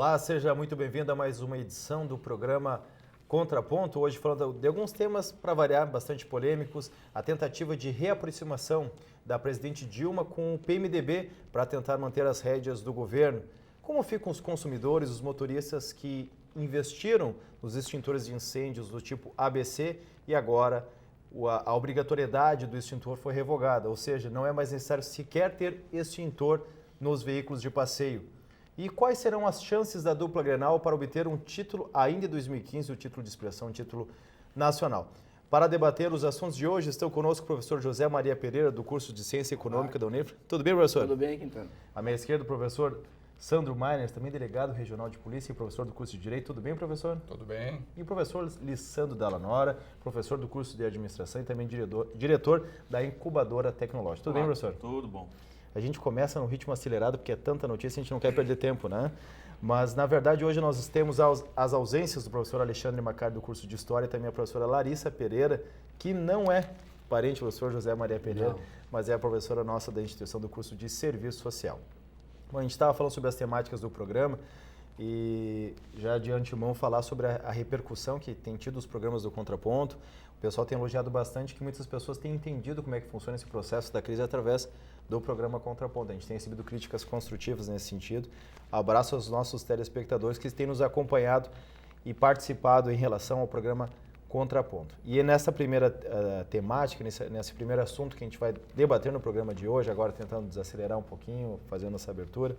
Olá, seja muito bem-vindo a mais uma edição do programa Contraponto. Hoje falando de alguns temas, para variar, bastante polêmicos. A tentativa de reaproximação da presidente Dilma com o PMDB para tentar manter as rédeas do governo. Como ficam os consumidores, os motoristas que investiram nos extintores de incêndios do tipo ABC e agora a obrigatoriedade do extintor foi revogada, ou seja, não é mais necessário sequer ter extintor nos veículos de passeio. E quais serão as chances da dupla Grenal para obter um título ainda em 2015, o título de expressão, um título nacional? Para debater os assuntos de hoje, estão conosco o professor José Maria Pereira, do curso de Ciência Econômica da Unifra. Tudo bem, professor? Tudo bem, Quintana. À minha esquerda, o professor Sandro Meiners, também delegado regional de polícia e professor do curso de Direito. Tudo bem, professor? Tudo bem. E o professor Lissandro Dallanora, professor do curso de Administração e também diretor da Incubadora Tecnológica. Tudo bem, professor? Tudo bom. A gente começa no ritmo acelerado, porque é tanta notícia, a gente não quer perder tempo, né? Mas, na verdade, hoje nós temos as ausências do professor Alexandre Macari, do curso de História, e também a professora Larissa Pereira, que não é parente do professor José Maria Pereira, mas é a professora nossa da instituição do curso de Serviço Social. Bom, a gente estava falando sobre as temáticas do programa e já de antemão falar sobre a repercussão que tem tido os programas do Contraponto. O pessoal tem elogiado bastante que muitas pessoas têm entendido como é que funciona esse processo da crise através do programa Contraponto. A gente tem recebido críticas construtivas nesse sentido. Abraço aos nossos telespectadores que têm nos acompanhado e participado em relação ao programa Contraponto. E é nessa primeira temática, nesse primeiro assunto que a gente vai debater no programa de hoje, agora tentando desacelerar um pouquinho, fazendo essa abertura,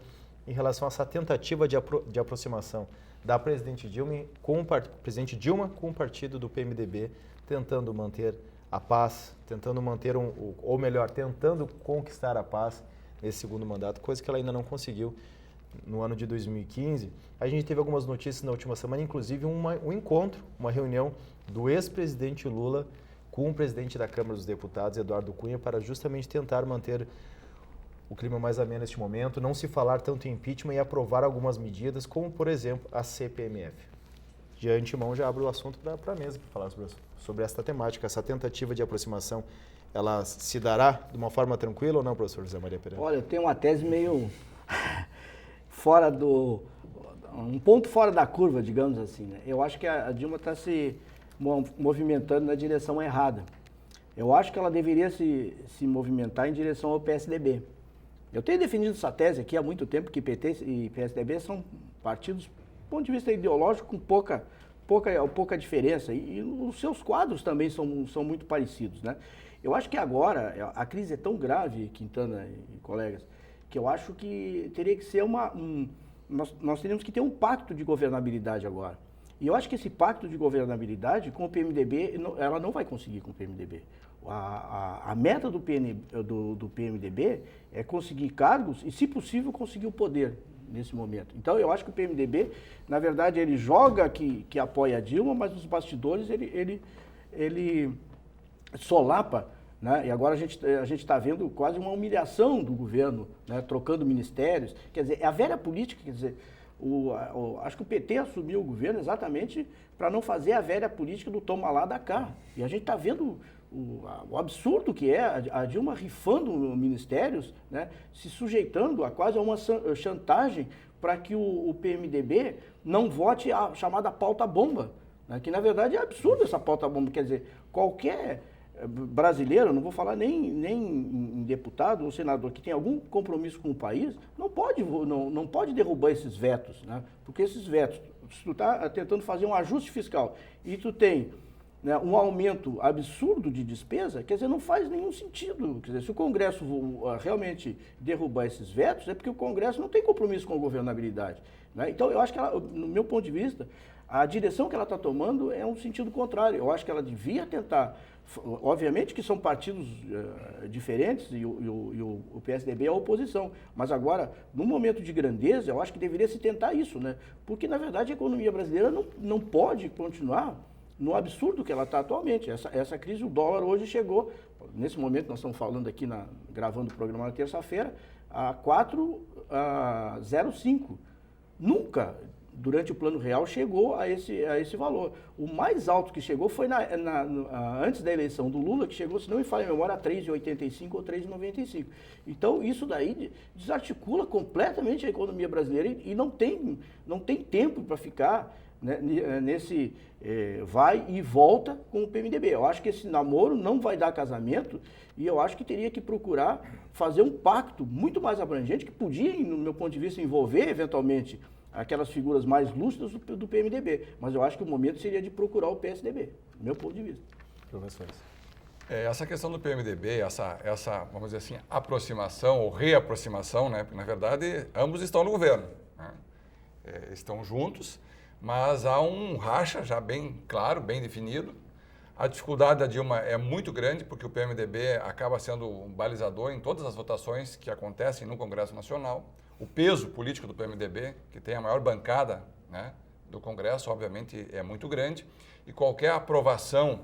em relação a essa tentativa de aproximação da presidente Dilma com o partido do PMDB, tentando manter a paz, tentando manter ou melhor, tentando conquistar a paz nesse segundo mandato, coisa que ela ainda não conseguiu no ano de 2015. A gente teve algumas notícias na última semana, inclusive um encontro, uma reunião do ex-presidente Lula com o presidente da Câmara dos Deputados, Eduardo Cunha, para justamente tentar manter o clima mais ameno neste momento, não se falar tanto em impeachment e aprovar algumas medidas, como, por exemplo, a CPMF. De antemão, já abro o assunto para a mesa para falar sobre esta temática, essa tentativa de aproximação. Ela se dará de uma forma tranquila ou não, professor José Maria Pereira? Olha, eu tenho uma tese meio fora um ponto fora da curva, digamos assim, né? Eu acho que a Dilma está se movimentando na direção errada. Eu acho que ela deveria se movimentar em direção ao PSDB. Eu tenho defendido essa tese aqui há muito tempo, que PT e PSDB são partidos, do ponto de vista ideológico, com pouca diferença. E os seus quadros também são muito parecidos, né? Eu acho que agora, a crise é tão grave, Quintana e colegas, que eu acho que teria que ser nós teríamos que ter um pacto de governabilidade agora. E eu acho que esse pacto de governabilidade com o PMDB, ela não vai conseguir com o PMDB. A meta do PMDB é conseguir cargos e, se possível, conseguir o poder nesse momento. Então, eu acho que o PMDB, na verdade, ele joga que apoia a Dilma, mas nos bastidores ele solapa, né? E agora a gente está vendo quase uma humilhação do governo, né? Trocando ministérios. Quer dizer, é a velha política, quer dizer, acho que o PT assumiu o governo exatamente para não fazer a velha política do toma lá, dá cá. E a gente está vendo o absurdo que é a Dilma rifando ministérios, né? Se sujeitando a quase uma chantagem para que o PMDB não vote a chamada pauta-bomba, né? Que, na verdade, é absurdo essa pauta-bomba. Quer dizer, qualquer brasileiro, não vou falar nem em deputado ou senador, que tem algum compromisso com o país, não pode derrubar esses vetos, né? Porque esses vetos, se tu está tentando fazer um ajuste fiscal e tu tem, né, um aumento absurdo de despesa, quer dizer, não faz nenhum sentido. Quer dizer, se o Congresso realmente derrubar esses vetos, é porque o Congresso não tem compromisso com a governabilidade, né? Então, eu acho que ela, no meu ponto de vista, a direção que ela está tomando é um sentido contrário. Eu acho que ela devia tentar, obviamente que são partidos diferentes e o PSDB é a oposição, mas agora, no momento de grandeza, eu acho que deveria se tentar isso, né? Porque, na verdade, a economia brasileira não pode continuar no absurdo que ela está atualmente. Essa crise, o dólar hoje chegou, nesse momento nós estamos falando aqui, gravando o programa na terça-feira, a 4,05. Nunca, durante o Plano Real, chegou a esse valor. O mais alto que chegou foi antes da eleição do Lula, que chegou, se não me falha a memória, a 3,85 ou 3,95. Então, isso daí desarticula completamente a economia brasileira e não tem tempo para ficar, né, nesse vai e volta com o PMDB. Eu acho que esse namoro não vai dar casamento e eu acho que teria que procurar fazer um pacto muito mais abrangente, que podia, no meu ponto de vista, envolver, eventualmente, aquelas figuras mais lúcidas do PMDB. Mas eu acho que o momento seria de procurar o PSDB, do meu ponto de vista. Professores. Essa questão do PMDB, essa, vamos dizer assim, aproximação ou reaproximação, né? Porque, na verdade, ambos estão no governo, né? Estão juntos, mas há um racha já bem claro, bem definido. A dificuldade da Dilma é muito grande, porque o PMDB acaba sendo um balizador em todas as votações que acontecem no Congresso Nacional. O peso político do PMDB, que tem a maior bancada, né, do Congresso, obviamente é muito grande, e qualquer aprovação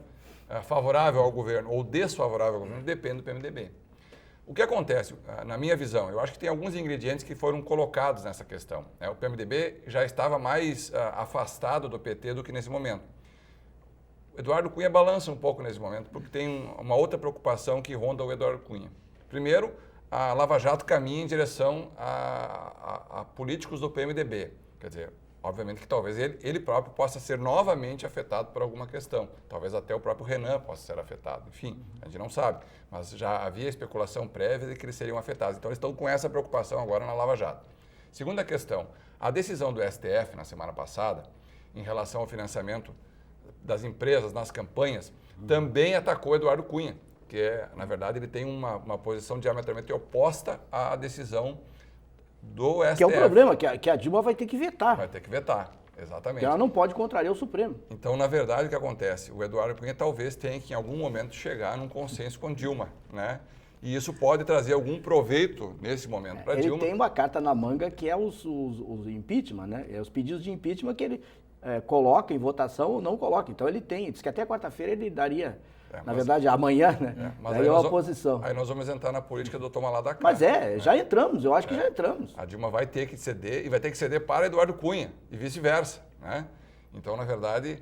favorável ao governo ou desfavorável ao governo depende do PMDB. O que acontece, na minha visão, eu acho que tem alguns ingredientes que foram colocados nessa questão, né? O PMDB já estava mais afastado do PT do que nesse momento. O Eduardo Cunha balança um pouco nesse momento, porque tem uma outra preocupação que ronda o Eduardo Cunha. Primeiro, a Lava Jato caminha em direção a políticos do PMDB. Quer dizer, obviamente que talvez ele próprio possa ser novamente afetado por alguma questão. Talvez até o próprio Renan possa ser afetado. Enfim, a gente não sabe. Mas já havia especulação prévia de que eles seriam afetados. Então, eles estão com essa preocupação agora na Lava Jato. Segunda questão, a decisão do STF na semana passada, em relação ao financiamento das empresas nas campanhas, também atacou Eduardo Cunha, que na verdade, ele tem uma posição diametralmente oposta à decisão do STF. Que é o problema, que a Dilma vai ter que vetar. Vai ter que vetar, exatamente. Porque ela não pode contrariar o Supremo. Então, na verdade, o que acontece? O Eduardo Cunha talvez tenha que, em algum momento, chegar num consenso com Dilma, né? E isso pode trazer algum proveito nesse momento para Dilma. Ele tem uma carta na manga que é os impeachment, né? Os pedidos de impeachment que ele coloca em votação ou não coloca. Então, ele tem. Diz que até quarta-feira ele daria... Na verdade, amanhã, né? Mas daí é uma oposição. Aí nós vamos entrar na política do toma lá da cá. Mas já entramos, eu acho que já entramos. A Dilma vai ter que ceder e vai ter que ceder para Eduardo Cunha e vice-versa, né? Então, na verdade,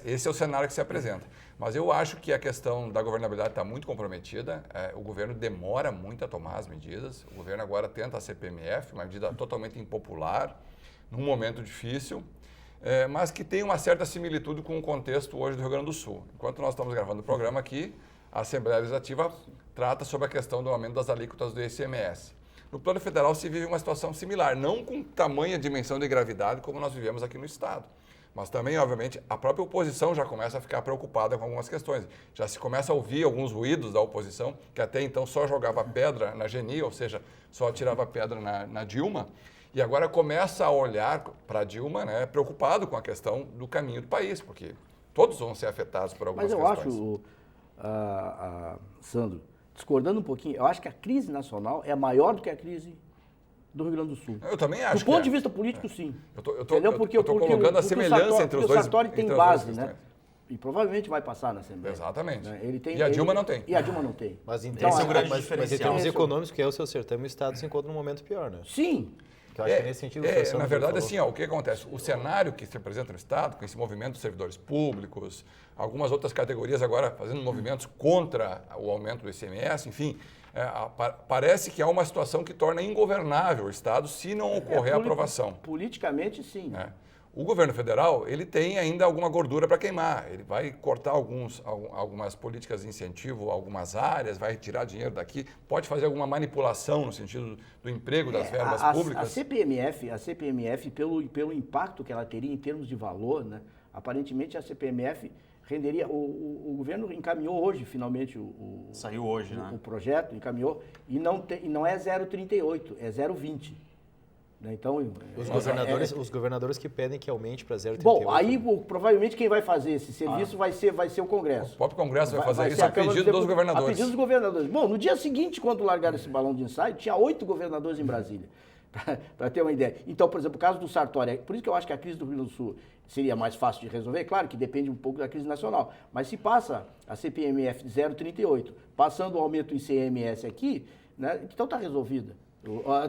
esse é o cenário que se apresenta. Mas eu acho que a questão da governabilidade está muito comprometida. O governo demora muito a tomar as medidas. O governo agora tenta a CPMF, uma medida totalmente impopular, num momento difícil. Mas que tem uma certa similitude com o contexto hoje do Rio Grande do Sul. Enquanto nós estamos gravando o programa aqui, a Assembleia Legislativa trata sobre a questão do aumento das alíquotas do ICMS. No plano federal se vive uma situação similar, não com tamanha dimensão de gravidade como nós vivemos aqui no Estado. Mas também, obviamente, a própria oposição já começa a ficar preocupada com algumas questões. Já se começa a ouvir alguns ruídos da oposição, que até então só jogava pedra na Geni, ou seja, só tirava pedra na Dilma. E agora começa a olhar para a Dilma, né, preocupado com a questão do caminho do país, porque todos vão ser afetados por algumas questões. Mas eu acho, Sandro, discordando um pouquinho, eu acho que a crise nacional é maior do que a crise do Rio Grande do Sul. Eu também acho. Do ponto de vista político, sim. Eu estou colocando a semelhança entre os dois. O Sartori tem base, né? E provavelmente vai passar na Assembleia. Exatamente. Né? E a Dilma não tem. E a Dilma não tem. Mas em Então, mas em termos econômicos, que é o seu certame, o Estado se encontra num momento pior, né? Sim. Que eu acho que é nesse sentido que na verdade, assim, o que acontece? O cenário que se apresenta no Estado, com esse movimento dos servidores públicos, algumas outras categorias agora fazendo movimentos contra o aumento do ICMS, enfim, parece que há uma situação que torna ingovernável o Estado se não ocorrer a aprovação. Politicamente, sim. O governo federal, ele tem ainda alguma gordura para queimar. Ele vai cortar algumas políticas de incentivo, algumas áreas, vai tirar dinheiro daqui, pode fazer alguma manipulação no sentido do emprego das verbas públicas. A CPMF pelo impacto que ela teria em termos de valor, né, aparentemente a CPMF renderia... O governo encaminhou hoje, finalmente, Saiu hoje, né? O projeto, encaminhou, e não é 0,38, é 0,20. Então, os governadores que pedem que aumente para 0,38. Bom, aí provavelmente quem vai fazer esse serviço vai ser o Congresso. O próprio Congresso vai fazer isso a pedido dos governadores. A pedido dos governadores. Bom, no dia seguinte, quando largaram esse balão de ensaio, tinha 8 governadores em Brasília, para ter uma ideia. Então, por exemplo, o caso do Sartori, por isso que eu acho que a crise do Rio Grande do Sul seria mais fácil de resolver, claro que depende um pouco da crise nacional, mas se passa a CPMF de 0,38, passando o aumento do ICMS aqui, né, então está resolvida.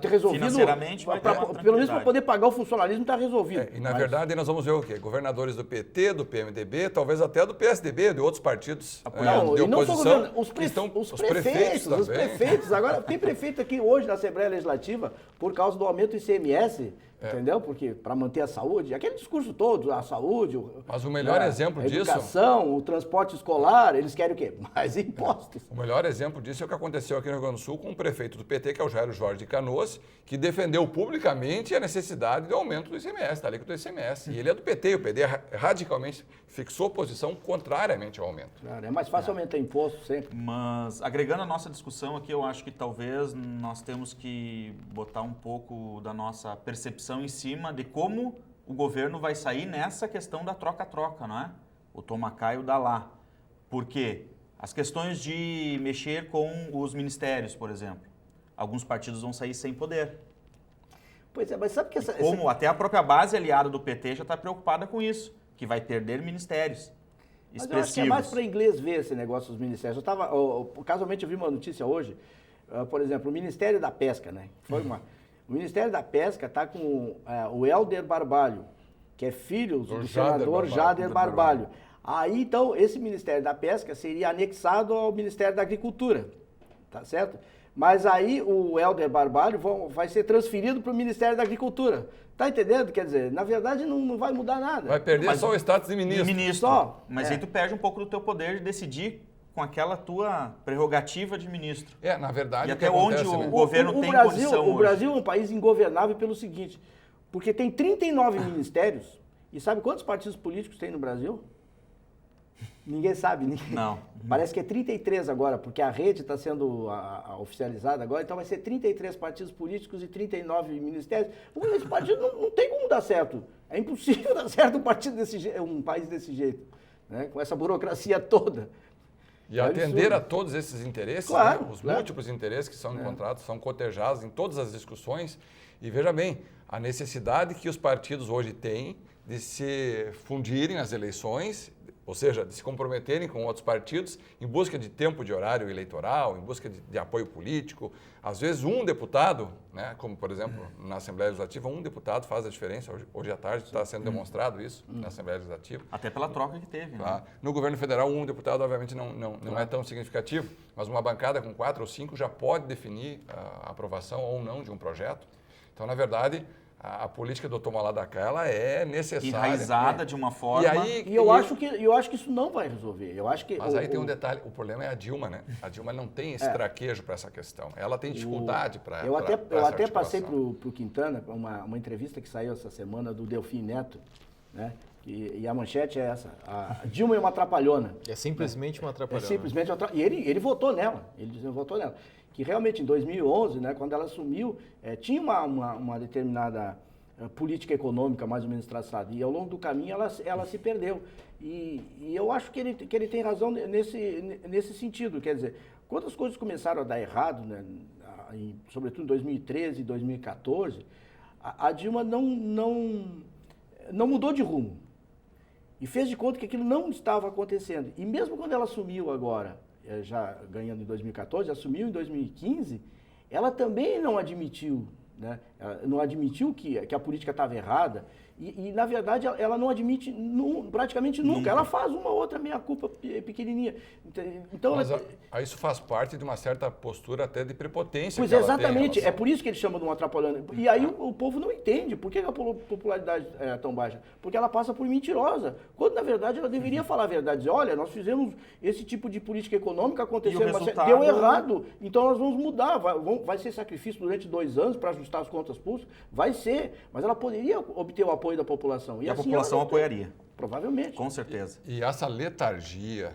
Ter resolvido, financeiramente vai ter uma pelo menos para poder pagar o funcionalismo está resolvido. E na verdade nós vamos ver o quê? Governadores do PT, do PMDB, talvez até do PSDB, de outros partidos Não, de e não só oposição. os prefeitos também. os prefeitos. Agora, tem prefeito aqui hoje na Assembleia Legislativa por causa do aumento do ICMS, entendeu? Porque para manter a saúde, aquele discurso todo, a saúde, Mas o melhor exemplo a disso... educação, o transporte escolar, eles querem o quê? Mais impostos. O melhor exemplo disso é o que aconteceu aqui no Rio Grande do Sul com o prefeito do PT, que é o Jairo Jorge de Canoas, que defendeu publicamente a necessidade do aumento do ICMS, da alíquota do ICMS. E ele é do PT, e o PT radicalmente fixou posição contrariamente ao aumento. Claro, é mais fácil aumentar imposto sempre. Mas, agregando a nossa discussão aqui, eu acho que talvez nós temos que botar um pouco da nossa percepção em cima de como o governo vai sair nessa questão da troca-troca, não é? O toma cá e o dá lá. Por quê? As questões de mexer com os ministérios, por exemplo. Alguns partidos vão sair sem poder. Pois é, mas sabe que Como até a própria base aliada do PT já está preocupada com isso, que vai perder ministérios Mas expressivos. eu acho que é mais para inglês ver esse negócio dos ministérios. Casualmente eu vi uma notícia hoje, por exemplo, o Ministério da Pesca, né? O Ministério da Pesca está com o Helder Barbalho, que é filho do senador Jader Barbalho. Aí, então, esse Ministério da Pesca seria anexado ao Ministério da Agricultura, tá certo? Mas aí o Helder Barbalho vai ser transferido para o Ministério da Agricultura. Tá entendendo? Quer dizer, na verdade não vai mudar nada. Vai perder só o status de ministro. Só. Mas aí tu perde um pouco do teu poder de decidir com aquela tua prerrogativa de ministro. Na verdade, e até onde o governo tem condição hoje. O Brasil é um país ingovernável pelo seguinte, porque tem 39 ministérios, e sabe quantos partidos políticos tem no Brasil? Ninguém sabe. Não. Parece que é 33 agora, porque a rede está sendo oficializada agora, então vai ser 33 partidos políticos e 39 ministérios. Esse partido não tem como dar certo. É impossível dar certo um país desse jeito, né? Com essa burocracia toda. E atender a todos esses interesses, claro, os múltiplos interesses que são encontrados, são cotejados em todas as discussões. E veja bem, a necessidade que os partidos hoje têm de se fundirem nas eleições, ou seja, de se comprometerem com outros partidos em busca de tempo de horário eleitoral, em busca de apoio político. Às vezes um deputado, né, como por exemplo na Assembleia Legislativa, um deputado faz a diferença. Hoje à tarde está sendo demonstrado isso na Assembleia Legislativa. Até pela troca que teve. Tá? Né? No governo federal, um deputado obviamente não é tão significativo, mas uma bancada com 4 ou 5 já pode definir a aprovação ou não de um projeto. Então, na verdade, a política do toma lá da cá, ela é necessária. Enraizada de uma forma... E eu acho que isso não vai resolver. Eu acho que mas aí tem um detalhe, o problema é a Dilma, né? A Dilma não tem esse traquejo para essa questão. Ela tem dificuldade para Eu até passei para o Quintana uma entrevista que saiu essa semana do Delfim Neto, né? E a manchete é essa, a Dilma é uma atrapalhona. É simplesmente uma atrapalhona. É simplesmente uma atrapalhona. E ele votou nela, votou nela. Que realmente em 2011, né, quando ela assumiu, tinha uma determinada política econômica mais ou menos traçada. E ao longo do caminho ela se perdeu. E eu acho que ele tem razão nesse sentido. Quer dizer, quando as coisas começaram a dar errado, né, sobretudo em 2013 e 2014, a Dilma não mudou de rumo. E fez de conta que aquilo não estava acontecendo. E mesmo quando ela assumiu agora, já ganhando em 2014, assumiu em 2015, ela também não admitiu, né? Ela não admitiu que a política estava errada. E, na verdade, ela não admite praticamente nunca. Ela faz uma outra meia-culpa pequenininha. Então, mas isso faz parte de uma certa postura até de prepotência. Pois que ela exatamente. tem É por isso que eles chamam de um atrapalhando. E aí o povo não entende. Por que a popularidade é tão baixa? Porque ela passa por mentirosa. Quando, na verdade, ela deveria falar a verdade. Dizer, olha, nós fizemos esse tipo de política econômica, aconteceu, mas deu errado. Então, nós vamos mudar. Vai ser sacrifício durante 2 anos para ajustar as contas públicas? Vai ser. Mas ela poderia obter o apoio da população. E a população apoiaria. Provavelmente. Com certeza. E essa letargia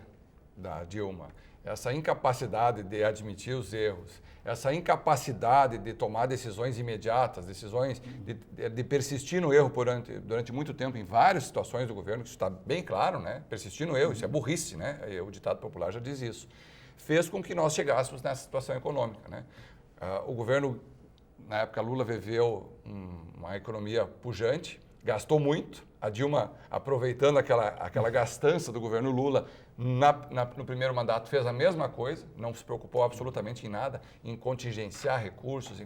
da Dilma, essa incapacidade de admitir os erros, essa incapacidade de tomar decisões imediatas, decisões de persistir no erro durante muito tempo em várias situações do governo, isso está bem claro, né? Persistir no erro, isso é burrice, né? O ditado popular já diz isso. Fez com que nós chegássemos nessa situação econômica, né? O governo, na época Lula, viveu uma economia pujante, gastou muito, a Dilma, aproveitando aquela gastança do governo Lula, no primeiro mandato fez a mesma coisa, não se preocupou absolutamente em nada, em contingenciar recursos,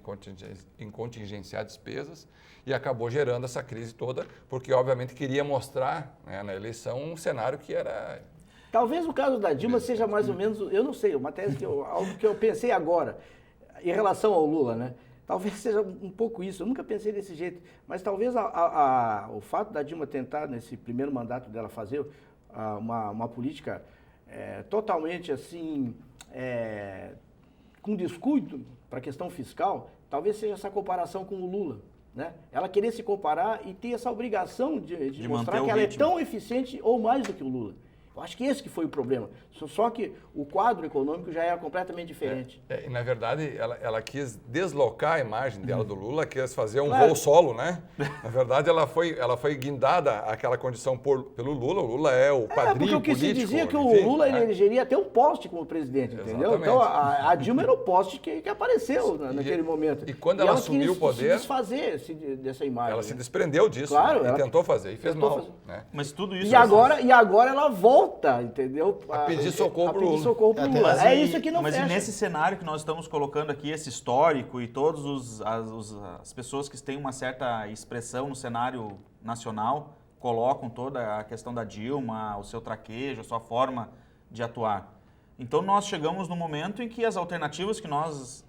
em contingenciar despesas, e acabou gerando essa crise toda, porque obviamente queria mostrar, né, na eleição um cenário que era... Talvez o caso da Dilma seja mais ou menos, eu não sei, uma tese algo que eu pensei agora, em relação ao Lula, né? Talvez seja um pouco isso, eu nunca pensei desse jeito, mas talvez o fato da Dilma tentar, nesse primeiro mandato dela, fazer uma política totalmente assim, com descuido para a questão fiscal, talvez seja essa comparação com o Lula. Né? Ela querer se comparar e ter essa obrigação de mostrar que ela é tão eficiente ou mais do que o Lula. Eu acho que esse que foi o problema. Só que o quadro econômico já era completamente diferente. E na verdade, ela quis deslocar a imagem dela do Lula, quis fazer um voo solo, né? Na verdade, ela foi guindada àquela condição pelo Lula. O Lula é o padrinho político. Porque o que se dizia é que o Lula ele elegeria até um poste como presidente, entendeu? Então, a Dilma era o poste que apareceu naquele momento. E quando ela assumiu o poder... se desfazer dessa imagem. Ela se desprendeu disso, claro, né? E tentou fazer, e fez mal. Né? Mas tudo isso... E agora ela volta, entendeu? A pedir socorro pro Lula. É isso que não fecha. Mas nesse cenário que nós estamos colocando aqui, esse histórico e todas as pessoas que têm uma certa expressão no cenário nacional colocam toda a questão da Dilma, o seu traquejo, a sua forma de atuar. Então nós chegamos no momento em que as alternativas que nós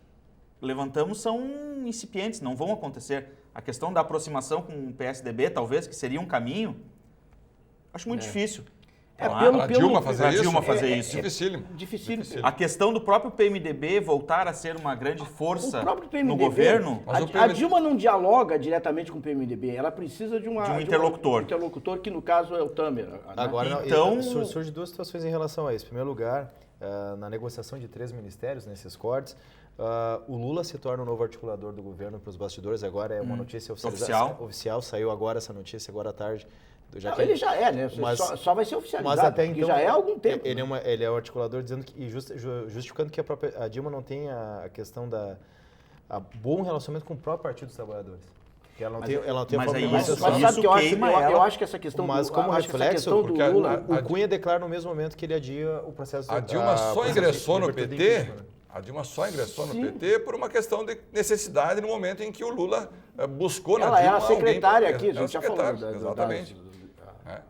levantamos são incipientes, não vão acontecer. A questão da aproximação com o PSDB, talvez, que seria um caminho, acho muito difícil. Para Dilma fazer isso. Dificílimo. A questão do próprio PMDB voltar a ser uma grande força PMDB, no governo... A Dilma não dialoga diretamente com o PMDB, ela precisa de um interlocutor. Um interlocutor, que no caso é o Temer. Agora, então, surge duas situações em relação a isso. Em primeiro lugar, na negociação de 3 ministérios, nesses cortes, o Lula se torna o novo articulador do governo para os bastidores. Agora é uma notícia oficial. Saiu agora essa notícia, agora à tarde. Ele já é, né? Só vai ser oficializado, mas até então, já é há algum tempo. Ele é o articulador dizendo que, justificando que a Dilma não tem a questão bom relacionamento com o próprio Partido dos Trabalhadores. Que ela não tem mas sabe que eu acho que essa questão como reflexo, do Lula... O Cunha declara no mesmo momento que ele adia o processo... A Dilma só ingressou no PT... A Dilma só ingressou no PT por uma questão de necessidade no momento em que o Lula buscou na Dilma... Ela era secretária aqui, a gente já falou. Exatamente.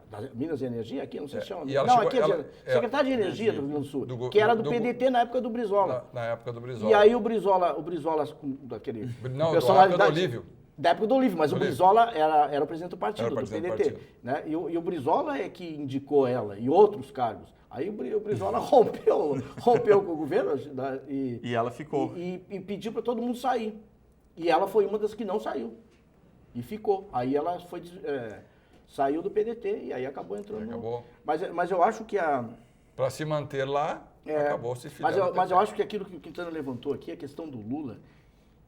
Das Minas e Energia, aqui não se chama. Secretária de Energia do Rio Grande do Sul, que era do PDT na época do Brizola. Na época do Brizola. E aí o Brizola daquele... Não, da época do Olívio. Da época do Olívio, mas o Brizola era o presidente do partido, do PDT. Né? E o Brizola é que indicou ela e outros cargos. Aí o Brizola rompeu com o governo e ela ficou. E pediu para todo mundo sair. E ela foi uma das que não saiu. E ficou. Aí ela saiu do PDT e aí acabou entrando. Acabou. Mas eu acho que para se manter lá, acabou se filiando. Mas eu acho que aquilo que o Quintana levantou aqui, a questão do Lula,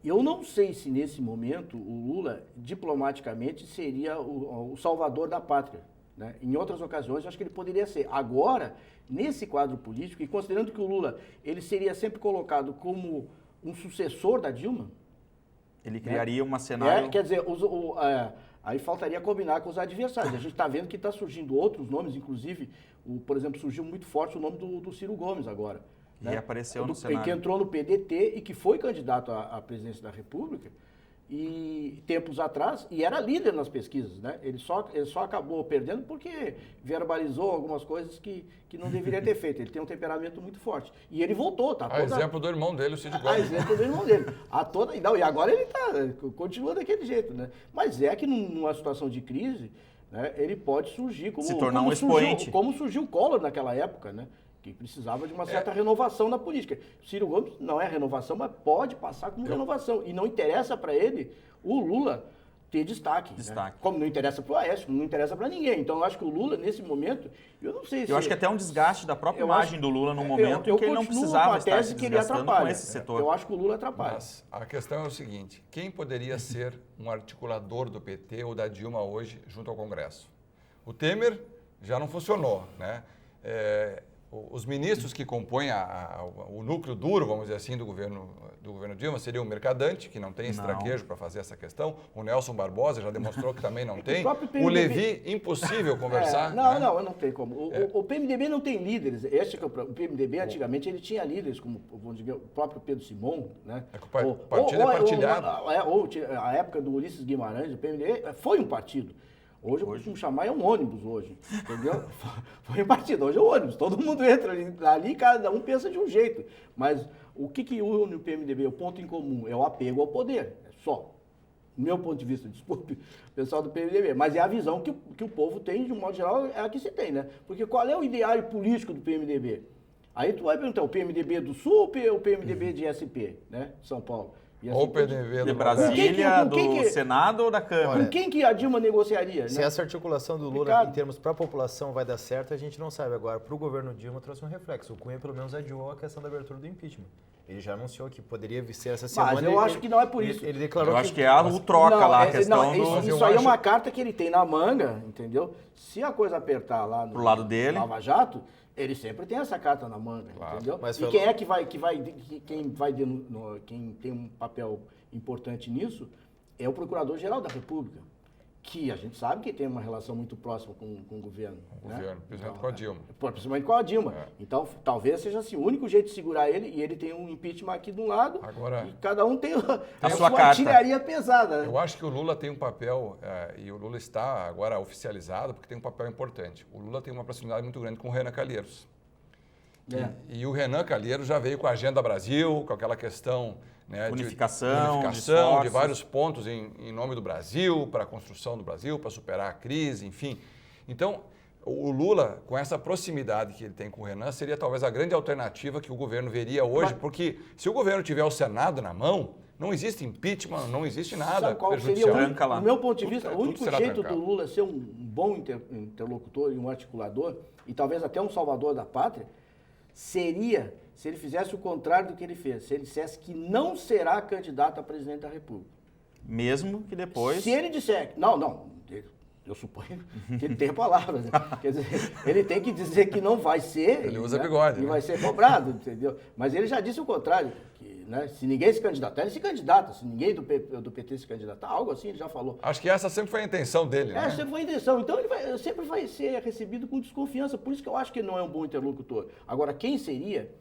eu não sei se nesse momento o Lula, diplomaticamente, seria o salvador da pátria. Né? Em outras ocasiões, eu acho que ele poderia ser. Agora, nesse quadro político, e considerando que o Lula ele seria sempre colocado como um sucessor da Dilma... Ele criaria um cenário... Quer dizer, aí faltaria combinar com os adversários. A gente está vendo que está surgindo outros nomes, inclusive, por exemplo, surgiu muito forte o nome do Ciro Gomes agora. E apareceu no cenário. Que entrou no PDT e que foi candidato à presidência da República, e tempos atrás, e era líder nas pesquisas, né? Ele só acabou perdendo porque verbalizou algumas coisas que não deveria ter feito. Ele tem um temperamento muito forte. E ele voltou, tá? Exemplo do irmão dele, o Cid Gomes. A exemplo do irmão dele. E agora ele continua daquele jeito, né? Mas é que numa situação de crise, né, ele pode surgir como... Se tornar um expoente. Como surgiu o Collor naquela época, né? Que precisava de uma certa renovação na política. Ciro Gomes não é renovação, mas pode passar como renovação. E não interessa para ele o Lula ter destaque. Né? Como não interessa para o Aécio, não interessa para ninguém. Então eu acho que o Lula, nesse momento, eu não sei se... Eu acho que até um desgaste da própria imagem do Lula num momento em que ele não precisava estar se desgastando com esse setor. Eu acho que o Lula atrapalha. Mas a questão é o seguinte, quem poderia ser um articulador do PT ou da Dilma hoje junto ao Congresso? O Temer já não funcionou, né? os ministros que compõem o núcleo duro, vamos dizer assim, do governo Dilma seriam o Mercadante, que não tem esse traquejo para fazer essa questão. O Nelson Barbosa já demonstrou que também não tem. O Levi, impossível conversar. Não, não tem como. O PMDB não tem líderes. O PMDB, antigamente, ele tinha líderes, como vamos dizer, o próprio Pedro Simon, né? O partido é partilhado. A época do Ulisses Guimarães, o PMDB foi um partido. Hoje eu costumo chamar é um ônibus hoje, entendeu? Foi um partido, hoje é um ônibus, todo mundo entra ali, cada um pensa de um jeito. Mas o que une o PMDB, o ponto em comum, é o apego ao poder, é só. Do meu ponto de vista, desculpe, pessoal do PMDB, mas é a visão que o povo tem, de um modo geral, é a que se tem, né? Porque qual é o ideário político do PMDB? Aí tu vai perguntar, o PMDB do Sul ou o PMDB de SP, né? São Paulo. Ou o PDV de Brasília, do Senado ou da Câmara? Com quem que a Dilma negociaria? Se essa articulação do Lula, em termos para a população, vai dar certo, a gente não sabe. Agora, para o governo Dilma, trouxe um reflexo. O Cunha, pelo menos, adiou a questão da abertura do impeachment. Ele já anunciou que poderia ser essa semana. Mas eu acho que não é por isso. Ele declarou eu acho que é o troca lá, a questão Isso aí é uma carta que ele tem na manga, entendeu? Se a coisa apertar lá no pro lado dele, Lava Jato, ele sempre tem essa carta na manga, entendeu? Mas quem é quem tem um papel importante nisso é o Procurador-Geral da República, que a gente sabe que tem uma relação muito próxima com o governo. Principalmente com a Dilma. Principalmente com a Dilma. Então, talvez seja assim, o único jeito de segurar ele, e ele tem um impeachment aqui de um lado, e cada um tem a sua artilharia pesada. Eu acho que o Lula tem um papel, e o Lula está agora oficializado, porque tem um papel importante. O Lula tem uma proximidade muito grande com o Renan Calheiros. E o Renan Calheiros já veio com a Agenda Brasil, com aquela questão... Né, unificação de vários pontos em nome do Brasil, para a construção do Brasil, para superar a crise, enfim. Então, o Lula, com essa proximidade que ele tem com o Renan, seria talvez a grande alternativa que o governo veria hoje, porque se o governo tiver o Senado na mão, não existe impeachment, não existe nada. Sabe qual seria do meu ponto de vista, o único jeito do Lula ser um bom interlocutor e um articulador, e talvez até um salvador da pátria, seria... se ele fizesse o contrário do que ele fez, se ele dissesse que não será candidato a presidente da República. Mesmo que depois... Se ele disser... Não, eu suponho que ele tem a palavra. Né? Quer dizer, ele tem que dizer que não vai ser... Ele usa bigode. E vai ser cobrado, entendeu? Mas ele já disse o contrário, que né, se ninguém se candidatar, ele se candidata. Se ninguém do PT se candidatar, algo assim, ele já falou. Acho que essa sempre foi a intenção dele, né? Essa sempre foi a intenção. Então, ele sempre vai ser recebido com desconfiança. Por isso que eu acho que ele não é um bom interlocutor. Agora, quem seria...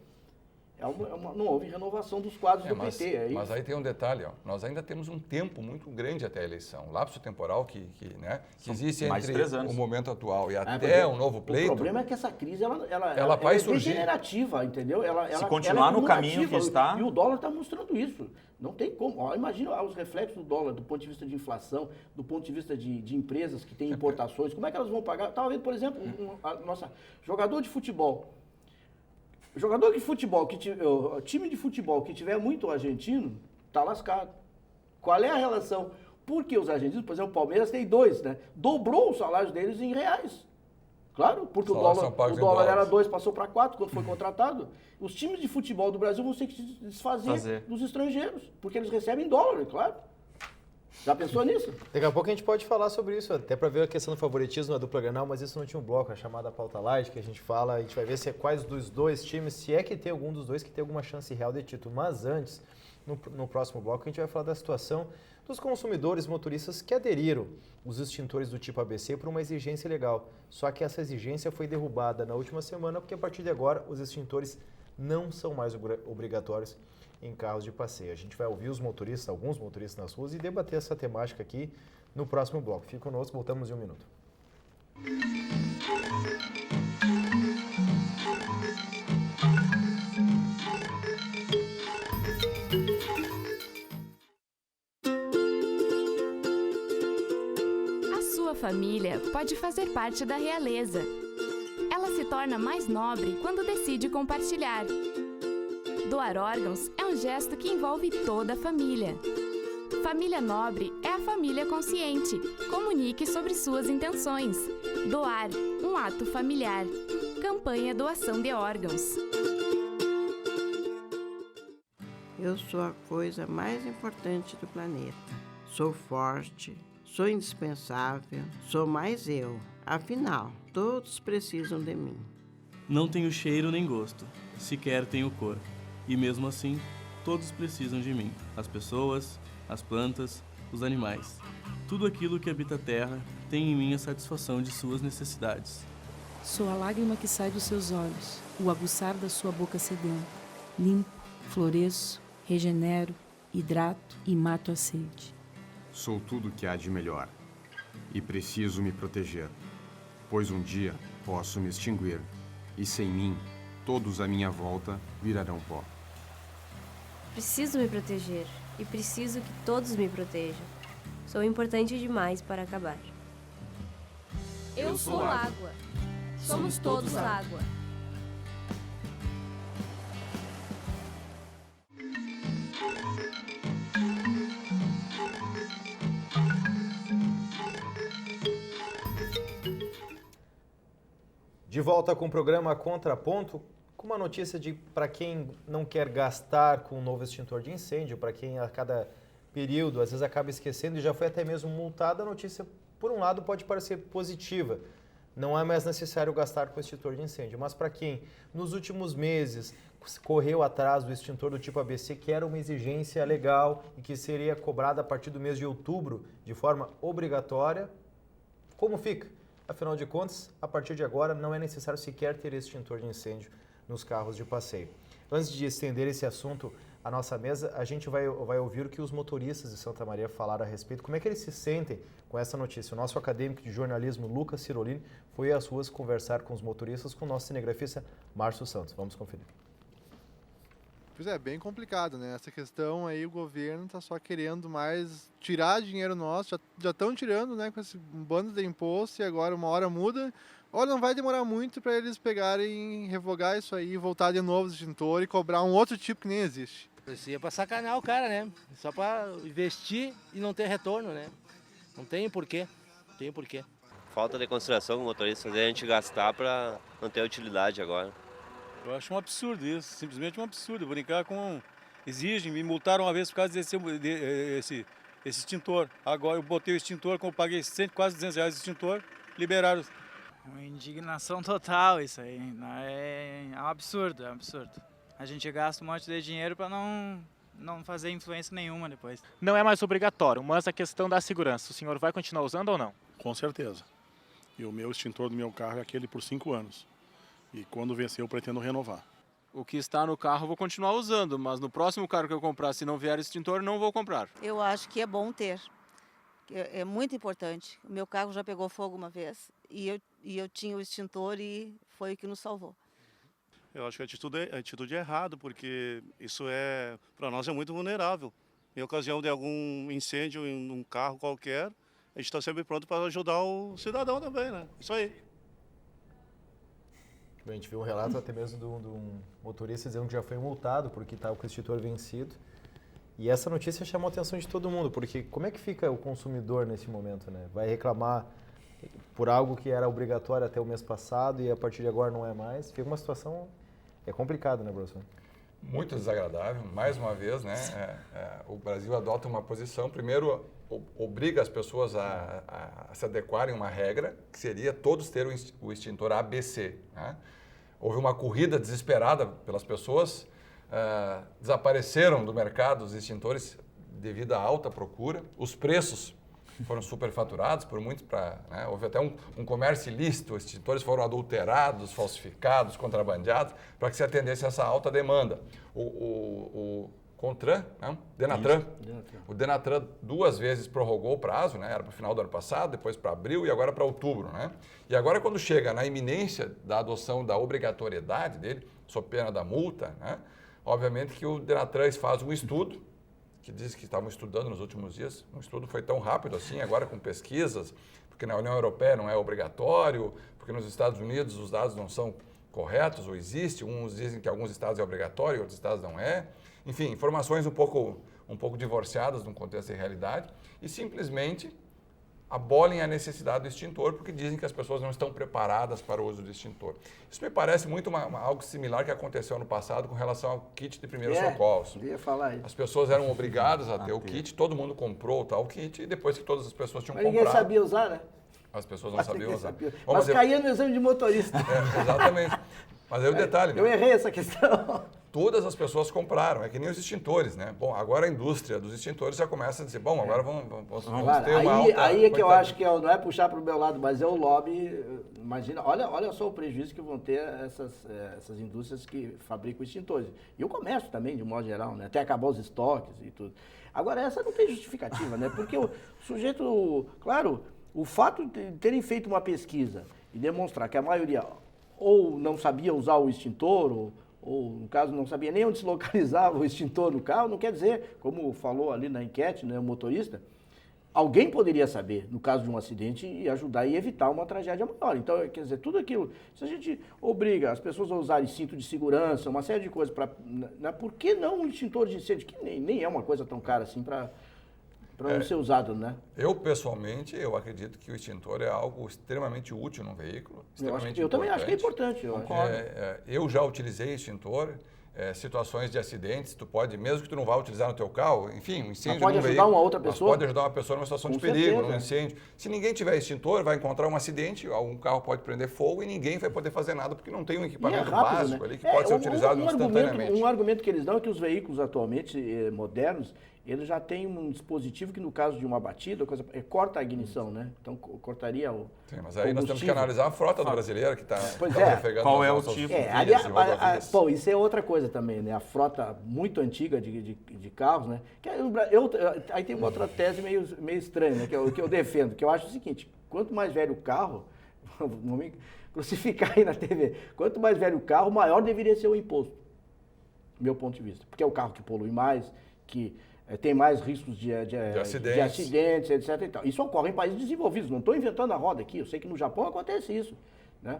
não houve renovação dos quadros do PT. Mas aí tem um detalhe, ó, nós ainda temos um tempo muito grande até a eleição. O lapso temporal que existe entre o momento atual e até o novo pleito. O problema é que essa crise ela vai surgir. Degenerativa, entendeu? Se continuar no caminho que está... E o dólar está mostrando isso. Não tem como. Ó, imagina os reflexos do dólar do ponto de vista de inflação, do ponto de vista de empresas que têm importações. Como é que elas vão pagar? Estava vendo, por exemplo, jogador de futebol. Jogador de futebol, time de futebol que tiver muito argentino, está lascado. Qual é a relação? Porque os argentinos, por exemplo, o Palmeiras tem 2, né? Dobrou os salários deles em reais. Claro, porque o dólar era 2, passou para 4 quando foi contratado. Os times de futebol do Brasil vão ter que se desfazer dos estrangeiros, porque eles recebem dólar, claro. Já pensou nisso? Daqui a pouco a gente pode falar sobre isso, até para ver a questão do favoritismo na dupla Grenal, mas isso não tinha um bloco, a chamada pauta light, que a gente fala, a gente vai ver se é quais dos dois times, se é que tem algum dos dois que tem alguma chance real de título. Mas antes, no próximo bloco, a gente vai falar da situação dos consumidores motoristas que aderiram os extintores do tipo ABC por uma exigência legal. Só que essa exigência foi derrubada na última semana, porque a partir de agora os extintores não são mais obrigatórios em carros de passeio. A gente vai ouvir os motoristas, alguns motoristas nas ruas e debater essa temática aqui no próximo bloco. Fique conosco, voltamos em um minuto. A sua família pode fazer parte da realeza. Ela se torna mais nobre quando decide compartilhar. Doar órgãos é um gesto que envolve toda a família. Família Nobre é a família consciente. Comunique sobre suas intenções. Doar, um ato familiar. Campanha Doação de Órgãos. Eu sou a coisa mais importante do planeta. Sou forte, sou indispensável, sou mais eu. Afinal, todos precisam de mim. Não tenho cheiro nem gosto, sequer tenho cor. E mesmo assim, todos precisam de mim. As pessoas, as plantas, os animais. Tudo aquilo que habita a terra tem em mim a satisfação de suas necessidades. Sou a lágrima que sai dos seus olhos, o aguçar da sua boca sedenta. Limpo, floresço, regenero, hidrato e mato a sede. Sou tudo que há de melhor e preciso me proteger, pois um dia posso me extinguir e sem mim, todos à minha volta virarão pó. Preciso me proteger e preciso que todos me protejam. Sou importante demais para acabar. Eu sou água. Somos todos água. De volta com o programa Contraponto, com uma notícia de para quem não quer gastar com um novo extintor de incêndio, para quem a cada período às vezes acaba esquecendo e já foi até mesmo multado, a notícia, por um lado, pode parecer positiva. Não é mais necessário gastar com extintor de incêndio, mas para quem nos últimos meses correu atrás do extintor do tipo ABC, que era uma exigência legal e que seria cobrada a partir do mês de outubro de forma obrigatória, como fica? Afinal de contas, a partir de agora não é necessário sequer ter extintor de incêndio nos carros de passeio. Antes de estender esse assunto à nossa mesa, a gente vai ouvir o que os motoristas de Santa Maria falaram a respeito, como é que eles se sentem com essa notícia. O nosso acadêmico de jornalismo, Lucas Cirolini, foi às ruas conversar com os motoristas com o nosso cinegrafista Márcio Santos. Vamos conferir. Pois é, bem complicado, né? Essa questão aí, o governo está só querendo mais tirar dinheiro nosso, já estão tirando, né, com esse bando de imposto e agora uma hora muda. Olha, não vai demorar muito para eles pegarem, revogar isso aí, voltar de novo o extintor e cobrar um outro tipo que nem existe. Isso é para sacanear o cara, né? Só para investir e não ter retorno, né? Não tem porquê, não tem porquê. Falta de consideração com o motorista, fazer a gente gastar para não ter utilidade agora. Eu acho um absurdo isso, simplesmente um absurdo. Brincar com... Exigem, me multaram uma vez por causa desse extintor. Agora eu botei o extintor, como eu paguei quase R$200 de extintor, liberaram. Uma indignação total isso aí. É um absurdo, é um absurdo. A gente gasta um monte de dinheiro para não fazer influência nenhuma depois. Não é mais obrigatório, mas a questão da segurança, o senhor vai continuar usando ou não? Com certeza. E o meu extintor do meu carro é aquele por 5 anos. E quando vencer, eu pretendo renovar. O que está no carro eu vou continuar usando, mas no próximo carro que eu comprar, se não vier extintor, não vou comprar. Eu acho que é bom ter. É muito importante. O meu carro já pegou fogo uma vez e eu tinha o extintor e foi o que nos salvou. Eu acho que a atitude é errada, porque isso para nós é muito vulnerável. Em ocasião de algum incêndio em um carro qualquer, a gente está sempre pronto para ajudar o cidadão também, né? Isso aí. A gente viu um relato até mesmo de um motorista dizendo que já foi multado porque estava com o extintor vencido. E essa notícia chamou a atenção de todo mundo, porque como é que fica o consumidor nesse momento, né? Vai reclamar por algo que era obrigatório até o mês passado e a partir de agora não é mais? Fica uma situação complicada, né, professor? Muito desagradável. Mais uma vez, né? O Brasil adota uma posição, primeiro obriga as pessoas a se adequarem a uma regra, que seria todos ter o extintor ABC, né? Houve uma corrida desesperada pelas pessoas, desapareceram do mercado os extintores devido à alta procura, os preços foram superfaturados por muitos, né? Houve até um comércio ilícito, os extintores foram adulterados, falsificados, contrabandeados, para que se atendesse a essa alta demanda. O Contran, não? Denatran. O Denatran 2 vezes prorrogou o prazo, né? Era para o final do ano passado, depois para abril e agora para outubro, né? E agora quando chega na iminência da adoção da obrigatoriedade dele, sob pena da multa, né? Obviamente que o Denatran faz um estudo, que diz que estavam estudando nos últimos dias, um estudo foi tão rápido assim, agora com pesquisas, porque na União Europeia não é obrigatório, porque nos Estados Unidos os dados não são corretos ou existe, uns dizem que em alguns estados é obrigatório, outros estados não é. Enfim, informações um pouco divorciadas de um contexto de realidade e simplesmente abolem a necessidade do extintor porque dizem que as pessoas não estão preparadas para o uso do extintor. Isso me parece muito algo similar que aconteceu no passado com relação ao kit de primeiros socorros. Eu ia falar isso. As pessoas eram obrigadas a ter o kit, todo mundo comprou o tal kit e depois que todas as pessoas tinham comprado... Mas ninguém sabia usar, né? As pessoas não sabiam usar. Mas caía no exame de motorista. Exatamente. Mas aí o detalhe, né? Eu errei essa questão. Todas as pessoas compraram, é que nem os extintores, né? Bom, agora a indústria dos extintores já começa a dizer, bom, agora vamos ter uma alta... Aí é que eu acho que não é puxar para o meu lado, mas é o lobby. Imagina, olha só o prejuízo que vão ter essas indústrias que fabricam extintores. E o comércio também, de um modo geral, né? Até acabar os estoques e tudo. Agora, essa não tem justificativa, né? Porque o sujeito, claro, o fato de terem feito uma pesquisa e demonstrar que a maioria ou não sabia usar o extintor, ou no caso não sabia nem onde se localizava o extintor no carro, não quer dizer, como falou ali na enquete, né, o motorista, alguém poderia saber, no caso de um acidente, e ajudar e evitar uma tragédia maior. Então, quer dizer, tudo aquilo, se a gente obriga as pessoas a usarem cinto de segurança, uma série de coisas, por que não um extintor de incêndio, que nem é uma coisa tão cara assim para não ser usado, né? Eu, pessoalmente, eu acredito que o extintor é algo extremamente útil num veículo, extremamente eu também acho que é importante. Eu já utilizei extintor, situações de acidentes, tu pode, mesmo que tu não vá utilizar no teu carro, enfim, um incêndio pode ajudar uma outra pessoa? Pode ajudar uma pessoa numa situação de perigo, num incêndio. Se ninguém tiver extintor, vai encontrar um acidente, um carro pode prender fogo e ninguém vai poder fazer nada porque não tem um equipamento básico ali que pode ser utilizado instantaneamente. Um argumento que eles dão é que os veículos atualmente modernos, ele já tem um dispositivo que, no caso de uma batida, corta a ignição, né? Então, cortaria o Sim, mas aí nós temos que analisar a frota do brasileiro que está trafegando. Qual é o tipo? Pô, isso é outra coisa também, né? A frota muito antiga de carros, né? Aí tem uma outra tese meio estranha, né? Que eu defendo, que eu acho o seguinte, quanto mais velho o carro, vamos me crucificar aí na TV, quanto mais velho o carro, maior deveria ser o imposto, do meu ponto de vista. Porque é o carro que polui mais, que tem mais riscos de acidentes, etc. E tal. Isso ocorre em países desenvolvidos, não estou inventando a roda aqui, eu sei que no Japão acontece isso, né?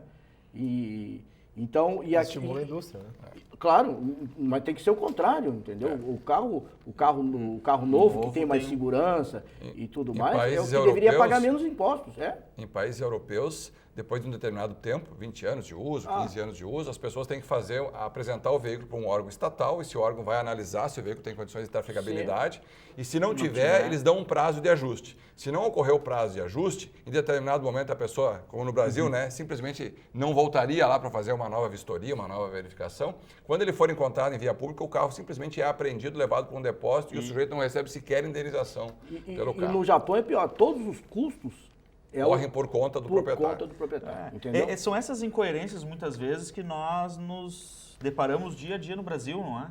Estimula a indústria, né? Claro, mas tem que ser o contrário, entendeu? O carro novo, que tem mais segurança e tudo mais, é o que deveria pagar menos impostos. Em países europeus, depois de um determinado tempo, 20 anos de uso, 15 anos de uso, as pessoas têm que apresentar o veículo para um órgão estatal, esse órgão vai analisar se o veículo tem condições de trafegabilidade, e se não tiver, eles dão um prazo de ajuste. Se não ocorrer o prazo de ajuste, em determinado momento a pessoa, como no Brasil, né, simplesmente não voltaria lá para fazer uma nova vistoria, uma nova verificação. Quando ele for encontrado em via pública, o carro simplesmente é apreendido, levado para um depósito e o sujeito não recebe sequer indenização pelo carro. E no Japão é pior, todos os custos correm por conta do proprietário. Entendeu? São essas incoerências, muitas vezes, que nós nos deparamos dia a dia no Brasil, não é?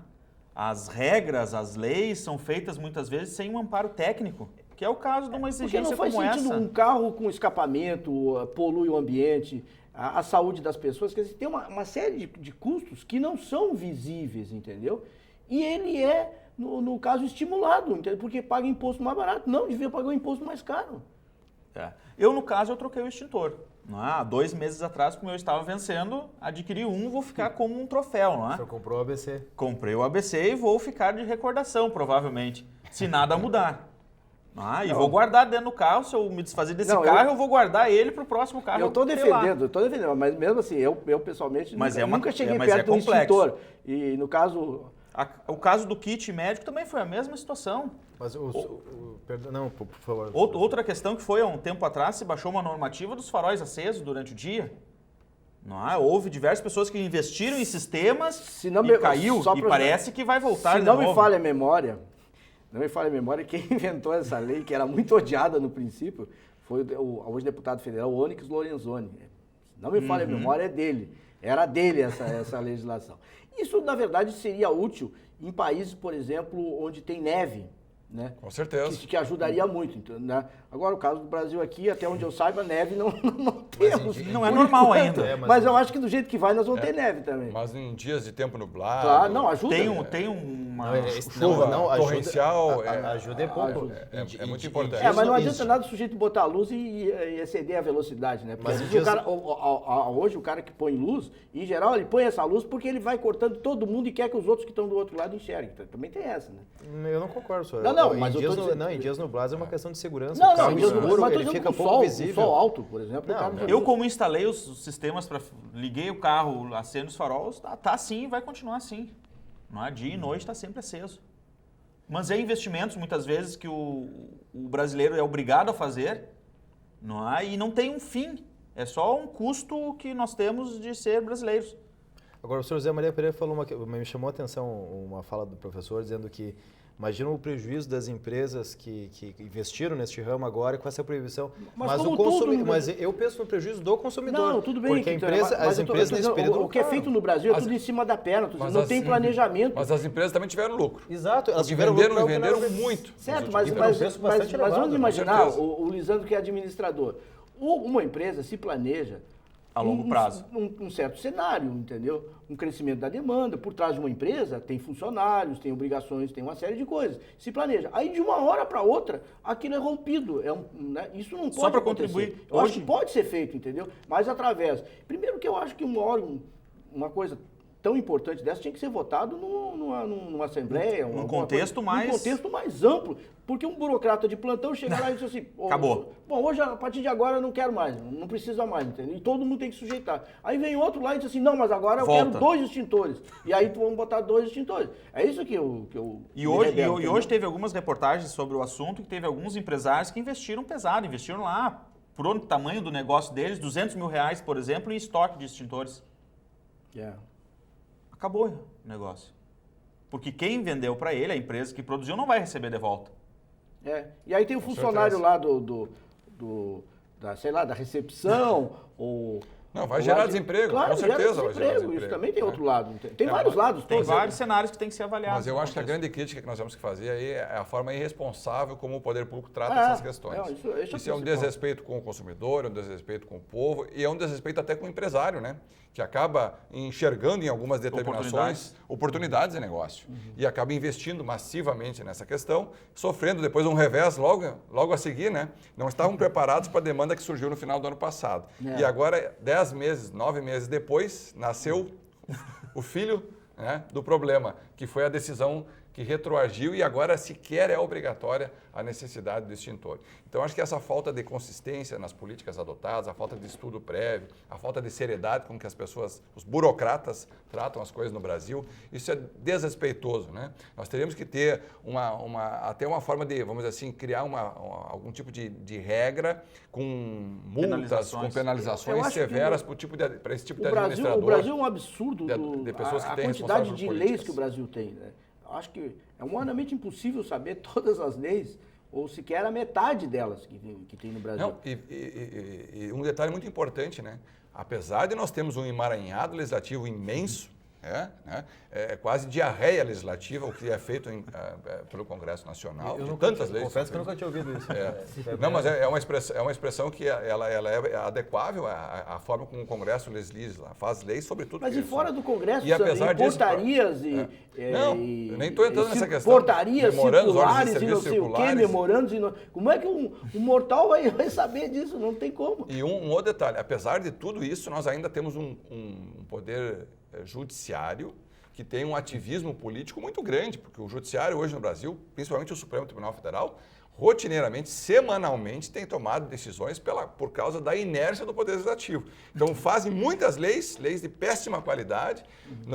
As regras, as leis são feitas, muitas vezes, sem um amparo técnico, que é o caso de uma exigência como essa. Porque não faz sentido um carro com escapamento, polui o ambiente, a saúde das pessoas, quer dizer, tem uma série de custos que não são visíveis, entendeu? E ele no caso, estimulado, entendeu? Porque paga imposto mais barato. Não, devia pagar um imposto mais caro. Eu, no caso, eu troquei o extintor. Não é? Há 2 meses atrás, como eu estava vencendo, adquiri vou ficar como um troféu, não é? Você comprou o ABC? Comprei o ABC e vou ficar de recordação, provavelmente, se nada mudar. E vou guardar dentro do carro, se eu me desfazer desse carro, eu vou guardar ele para o próximo carro. Eu estou defendendo, mas mesmo assim, eu pessoalmente nunca cheguei perto do extintor. E no caso... O caso do kit médico também foi a mesma situação. Mas não, por favor. Outra questão que foi há um tempo atrás, se baixou uma normativa dos faróis acesos durante o dia. Houve diversas pessoas que investiram em sistemas caiu, e parece que vai voltar de novo. Se não me falha a memória, quem inventou essa lei, que era muito odiada no princípio, foi o hoje deputado federal, Onyx Lorenzoni. Se não me falha a memória, é dele. Era dele essa legislação. Isso, na verdade, seria útil em países, por exemplo, onde tem neve, né? Com certeza. Que ajudaria muito. Né? Agora, o caso do Brasil aqui, até onde eu saiba, neve não temos. Não é normal ainda. Mas eu acho que do jeito que vai, nós vamos ter neve também. Mas em dias de tempo nublado... Claro, não, ajuda. Tem uma chuva torrencial. Ajuda é pouco. É muito importante. Mas não adianta nada o sujeito botar a luz e exceder a velocidade, né? Porque hoje o cara que põe luz, em geral, ele põe essa luz porque ele vai cortando todo mundo e quer que os outros que estão do outro lado enxerguem. Também tem essa, né? Eu não concordo, senhor. Em dias nublados é uma questão de segurança. Não, o carro escuro, ele fica pouco visível. O sol alto, por exemplo. Eu, como instalei os sistemas, liguei o carro, acendo os faróis, tá assim e vai continuar assim. Dia e noite está sempre aceso. Mas é investimentos, muitas vezes, que o brasileiro é obrigado a fazer, e não tem um fim. É só um custo que nós temos de ser brasileiros. Agora, o senhor José Maria Pereira falou me chamou a atenção uma fala do professor dizendo que imagina o prejuízo das empresas que investiram neste ramo agora com essa proibição. Mas eu penso no prejuízo do consumidor. Não, tudo bem. Porque as empresas nesse período... O que é feito no Brasil é tudo em cima da perna. Não tem planejamento. Mas as empresas também tiveram lucro. Exato. Elas venderam muito. Certo, mas vamos imaginar, o Lisandro que é administrador. Uma empresa se planeja a longo prazo. Um certo cenário, entendeu? Um crescimento da demanda. Por trás de uma empresa tem funcionários, tem obrigações, tem uma série de coisas. Se planeja. Aí de uma hora para outra, aquilo é rompido. Né? Isso não pode Só para acontecer. contribuir. Eu acho que pode ser feito, entendeu? Mas através... Primeiro que eu acho que uma coisa tão importante dessa tinha que ser votado numa assembleia. Um contexto mais amplo. Porque um burocrata de plantão chega lá e diz assim... Acabou. Bom, hoje, a partir de agora, eu não quero mais, não precisa mais, entendeu? E todo mundo tem que sujeitar. Aí vem outro lá e diz assim, não, mas agora eu quero 2 extintores. E aí vamos botar 2 extintores. É isso que eu E hoje teve algumas reportagens sobre o assunto, que teve alguns empresários que investiram pesado, investiram lá, por onde o tamanho do negócio deles, R$200 mil, por exemplo, em estoque de extintores. Acabou o negócio. Porque quem vendeu para ele, a empresa que produziu, não vai receber de volta. E aí tem o funcionário lá da recepção, ou... Não, vai gerar desemprego, claro, com certeza vai gerar desemprego. Isso também tem outro lado. Tem vários lados. Tem vários cenários que tem que ser avaliados. Mas eu acho que a grande crítica que nós temos que fazer aí é a forma irresponsável como o poder público trata essas questões. Isso é um desrespeito com o consumidor, é um desrespeito com o povo e é um desrespeito até com o empresário, né? Que acaba enxergando em algumas determinações oportunidades de negócio e acaba investindo massivamente nessa questão, sofrendo depois um revés logo a seguir, né? Não estavam preparados para a demanda que surgiu no final do ano passado. E agora, 10 meses, 9 meses depois, nasceu o filho, né, do problema, que foi a decisão que retroagiu e agora sequer é obrigatória a necessidade do extintor. Então, acho que essa falta de consistência nas políticas adotadas, a falta de estudo prévio, a falta de seriedade com que as pessoas, os burocratas, tratam as coisas no Brasil, isso é desrespeitoso, né? Nós teríamos que ter até uma forma de, vamos dizer assim, criar algum tipo de regra com multas, com penalizações severas para esse tipo de administrador. O Brasil é um absurdo de pessoas que a têm quantidade de leis que o Brasil tem, né? Acho que é humanamente impossível saber todas as leis, ou sequer a metade delas que tem no Brasil. Não, e um detalhe muito importante, né? Apesar de nós termos um emaranhado legislativo imenso, é quase diarreia legislativa o que é feito pelo Congresso Nacional, de tantas leis. Confesso que eu nunca tinha ouvido isso. Não, mas é uma expressão que ela é adequável à forma como o Congresso legisla, faz leis sobre tudo. Mas e fora do Congresso, e apesar disso, portarias não, eu nem estou entrando nessa questão. Portarias circulares e não sei o quê, memorandos. Como é que um mortal vai saber disso? Não tem como. E um outro detalhe, apesar de tudo isso, nós ainda temos um poder judiciário que tem um ativismo político muito grande, porque o judiciário hoje no Brasil, principalmente o Supremo Tribunal Federal, rotineiramente, semanalmente, tem tomado decisões por causa da inércia do Poder Legislativo. Então, fazem muitas leis de péssima qualidade,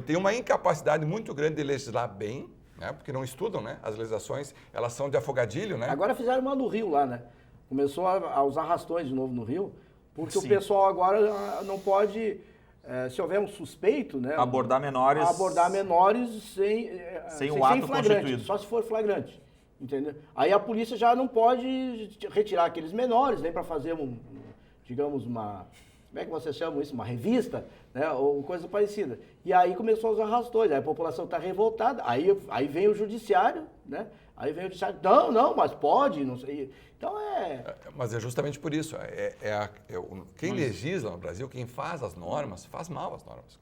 tem uma incapacidade muito grande de legislar bem, né, porque não estudam, né? As legislações, elas são de afogadilho, né? Agora fizeram uma no Rio lá, né? Começou a usar arrastões de novo no Rio, porque o pessoal agora não pode... se houver um suspeito, né, abordar menores sem o ato flagrante, constituído. só se for flagrante, entendeu? Aí a polícia já não pode retirar aqueles menores, nem para fazer digamos como é que você chama isso, uma revista, né, ou coisa parecida. E aí começou os arrastões, aí a população está revoltada, aí vem o judiciário, né? Aí vem o judiciário, não, mas pode, não sei. Então Mas é justamente por isso. Quem legisla no Brasil, quem faz as normas, faz mal as normas.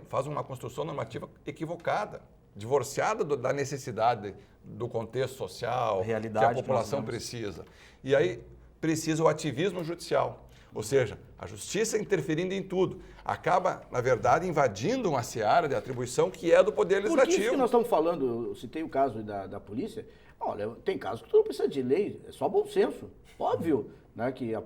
Faz uma construção normativa equivocada, divorciada da necessidade do contexto social, que a população precisa. E aí precisa o ativismo judicial. Ou seja, a justiça interferindo em tudo. Acaba, na verdade, invadindo uma seara de atribuição que é do Poder Legislativo. Por que isso que nós estamos falando, eu citei o caso da polícia, olha, tem casos que tu não precisa de lei, é só bom senso. Óbvio, né, que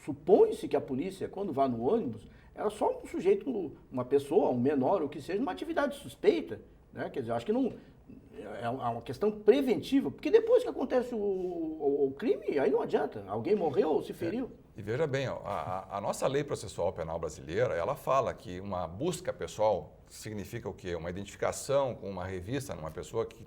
supõe-se que a polícia, quando vai no ônibus, ela só um sujeito, uma pessoa, um menor, o que seja, uma atividade suspeita. Né? Quer dizer, eu acho que não... É uma questão preventiva, porque depois que acontece o crime, aí não adianta. Alguém morreu ou se feriu. E veja bem, ó, a nossa lei processual penal brasileira, ela fala que uma busca pessoal significa o quê? Uma identificação com uma revista numa pessoa que,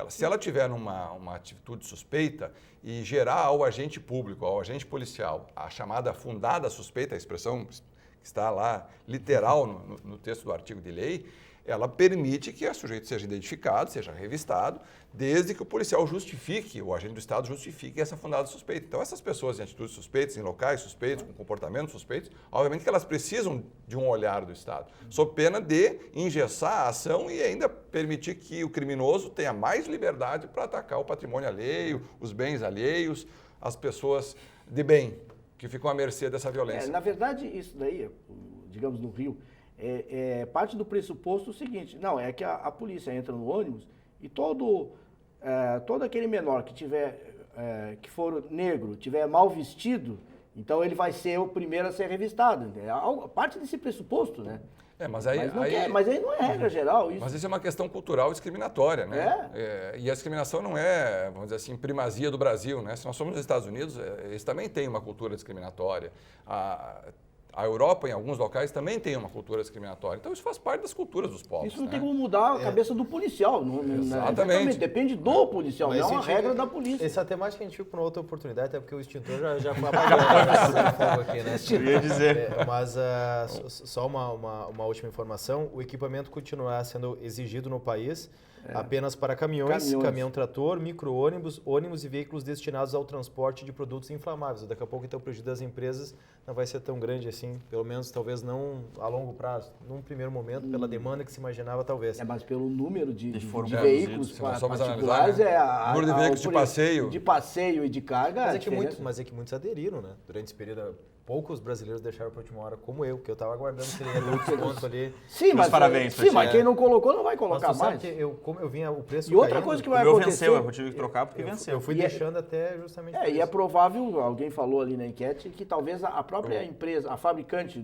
se ela tiver uma atitude suspeita e gerar ao agente público, ao agente policial, a chamada fundada suspeita, a expressão que está lá literal no texto do artigo de lei, ela permite que o sujeito seja identificado, seja revistado, desde que o policial justifique, o agente do Estado justifique essa fundada suspeita. Então, essas pessoas em atitudes suspeitas, em locais suspeitos, com comportamentos suspeitos, obviamente que elas precisam de um olhar do Estado, sob pena de engessar a ação e ainda permitir que o criminoso tenha mais liberdade para atacar o patrimônio alheio, os bens alheios, as pessoas de bem, que ficam à mercê dessa violência. Na verdade, isso daí, digamos no Rio, parte do pressuposto o seguinte, não, é que a polícia entra no ônibus e todo aquele menor que for negro, tiver mal vestido, então ele vai ser o primeiro a ser revistado. Parte desse pressuposto, né? Mas aí não é regra geral isso. Mas isso é uma questão cultural discriminatória, né? E a discriminação não é, vamos dizer assim, primazia do Brasil, né? Se nós somos nos Estados Unidos, eles também têm uma cultura discriminatória. A Europa, em alguns locais, também tem uma cultura discriminatória. Então, isso faz parte das culturas dos povos. Isso não tem como mudar a cabeça do policial. Exatamente. Depende do policial, não é uma regra da polícia. Essa temática a gente fica para outra oportunidade, até porque o extintor já foi apagado fogo aqui, né? Eu ia dizer. Mas só uma última informação, o equipamento continuará sendo exigido no país apenas para caminhões, caminhão-trator, micro-ônibus, ônibus e veículos destinados ao transporte de produtos inflamáveis. Daqui a pouco, então, o prejuízo das empresas não vai ser tão grande assim, pelo menos, talvez não a longo prazo, num primeiro momento, pela demanda que se imaginava, talvez. Mas pelo número de veículos particulares, o número de veículos de passeio. De passeio e de carga. Mas é que muitos aderiram, né? Durante esse período, poucos brasileiros deixaram para a última hora, como eu, que eu estava aguardando se ele ia ter desconto ali. Sim, mas quem não colocou não vai colocar mais. Como eu vinha o preço e outra coisa que vai acontecer... eu tive que trocar porque venceu. Eu fui deixando até justamente e é provável, alguém falou ali na enquete, que talvez a própria empresa, a fabricante,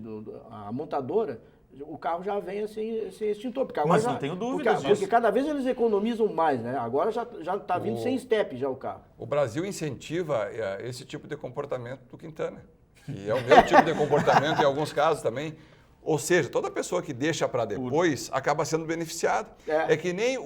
a montadora, o carro já venha sem extintor. Mas não tenho dúvidas disso. Porque cada vez eles economizam mais, né? Agora já está vindo sem step já o carro. O Brasil incentiva esse tipo de comportamento do Quintana. E é o mesmo tipo de comportamento em alguns casos também. Ou seja, toda pessoa que deixa para depois acaba sendo beneficiada. É que nem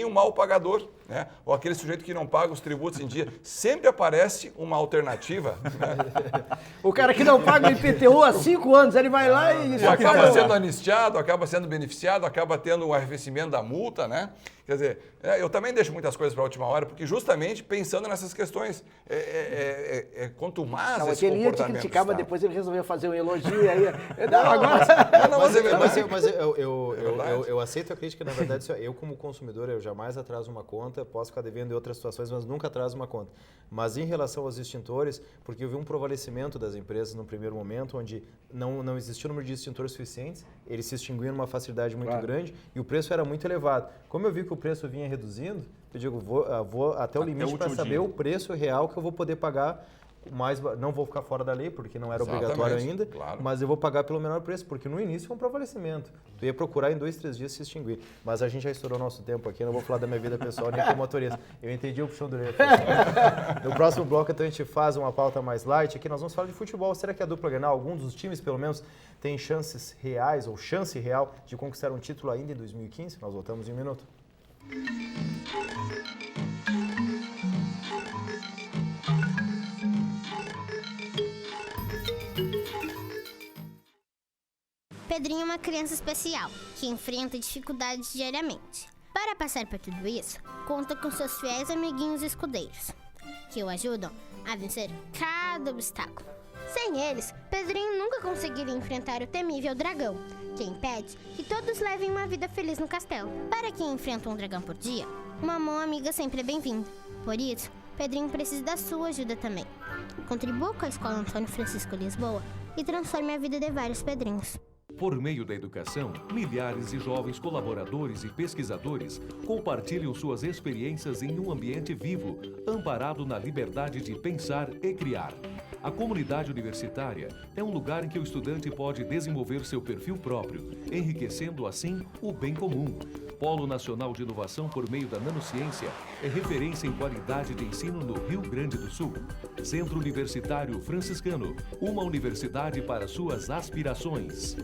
o mal pagador, né? Ou aquele sujeito que não paga os tributos em dia. Sempre aparece uma alternativa. Né? O cara que não paga o IPTU há 5 anos, ele vai lá e... acaba sendo anistiado, acaba sendo beneficiado, acaba tendo um arrefecimento da multa, né? Quer dizer, eu também deixo muitas coisas para a última hora, porque justamente pensando nessas questões, contumaz esse comportamento. Ele ia te criticar, mas depois ele resolveu fazer um elogio e aí... Eu aceito a crítica, na verdade, eu como consumidor, eu jamais atraso uma conta, posso ficar devendo em outras situações, mas nunca atraso uma conta. Mas em relação aos extintores, porque eu vi um prevalecimento das empresas no primeiro momento, onde não existia o número de extintores suficientes, eles se extinguiam numa facilidade muito grande e o preço era muito elevado. Como eu vi que o preço vinha reduzindo, eu digo, vou até o limite para saber o preço real que eu vou poder pagar. Não vou ficar fora da lei, porque não era obrigatório ainda, claro. Mas eu vou pagar pelo menor preço, porque no início foi um prevalecimento. Tu ia procurar em 2, 3 dias se extinguir. Mas a gente já estourou nosso tempo aqui, não vou falar da minha vida pessoal nem como motorista. Eu entendi o puxão do orelha. No próximo bloco, então, a gente faz uma pauta mais light. Aqui nós vamos falar de futebol. Será que a dupla Grenal, algum dos times, pelo menos, tem chances reais ou chance real de conquistar um título ainda em 2015? Nós voltamos em 1 minuto. Pedrinho é uma criança especial, que enfrenta dificuldades diariamente. Para passar por tudo isso, conta com seus fiéis amiguinhos escudeiros, que o ajudam a vencer cada obstáculo. Sem eles, Pedrinho nunca conseguiria enfrentar o temível dragão, que impede que todos levem uma vida feliz no castelo. Para quem enfrenta um dragão por dia, uma mão amiga sempre é bem-vinda. Por isso, Pedrinho precisa da sua ajuda também. Contribua com a Escola Antônio Francisco Lisboa e transforme a vida de vários Pedrinhos. Por meio da educação, milhares de jovens colaboradores e pesquisadores compartilham suas experiências em um ambiente vivo, amparado na liberdade de pensar e criar. A comunidade universitária é um lugar em que o estudante pode desenvolver seu perfil próprio, enriquecendo assim o bem comum. Polo Nacional de Inovação por meio da Nanociência é referência em qualidade de ensino no Rio Grande do Sul. Centro Universitário Franciscano, uma universidade para suas aspirações.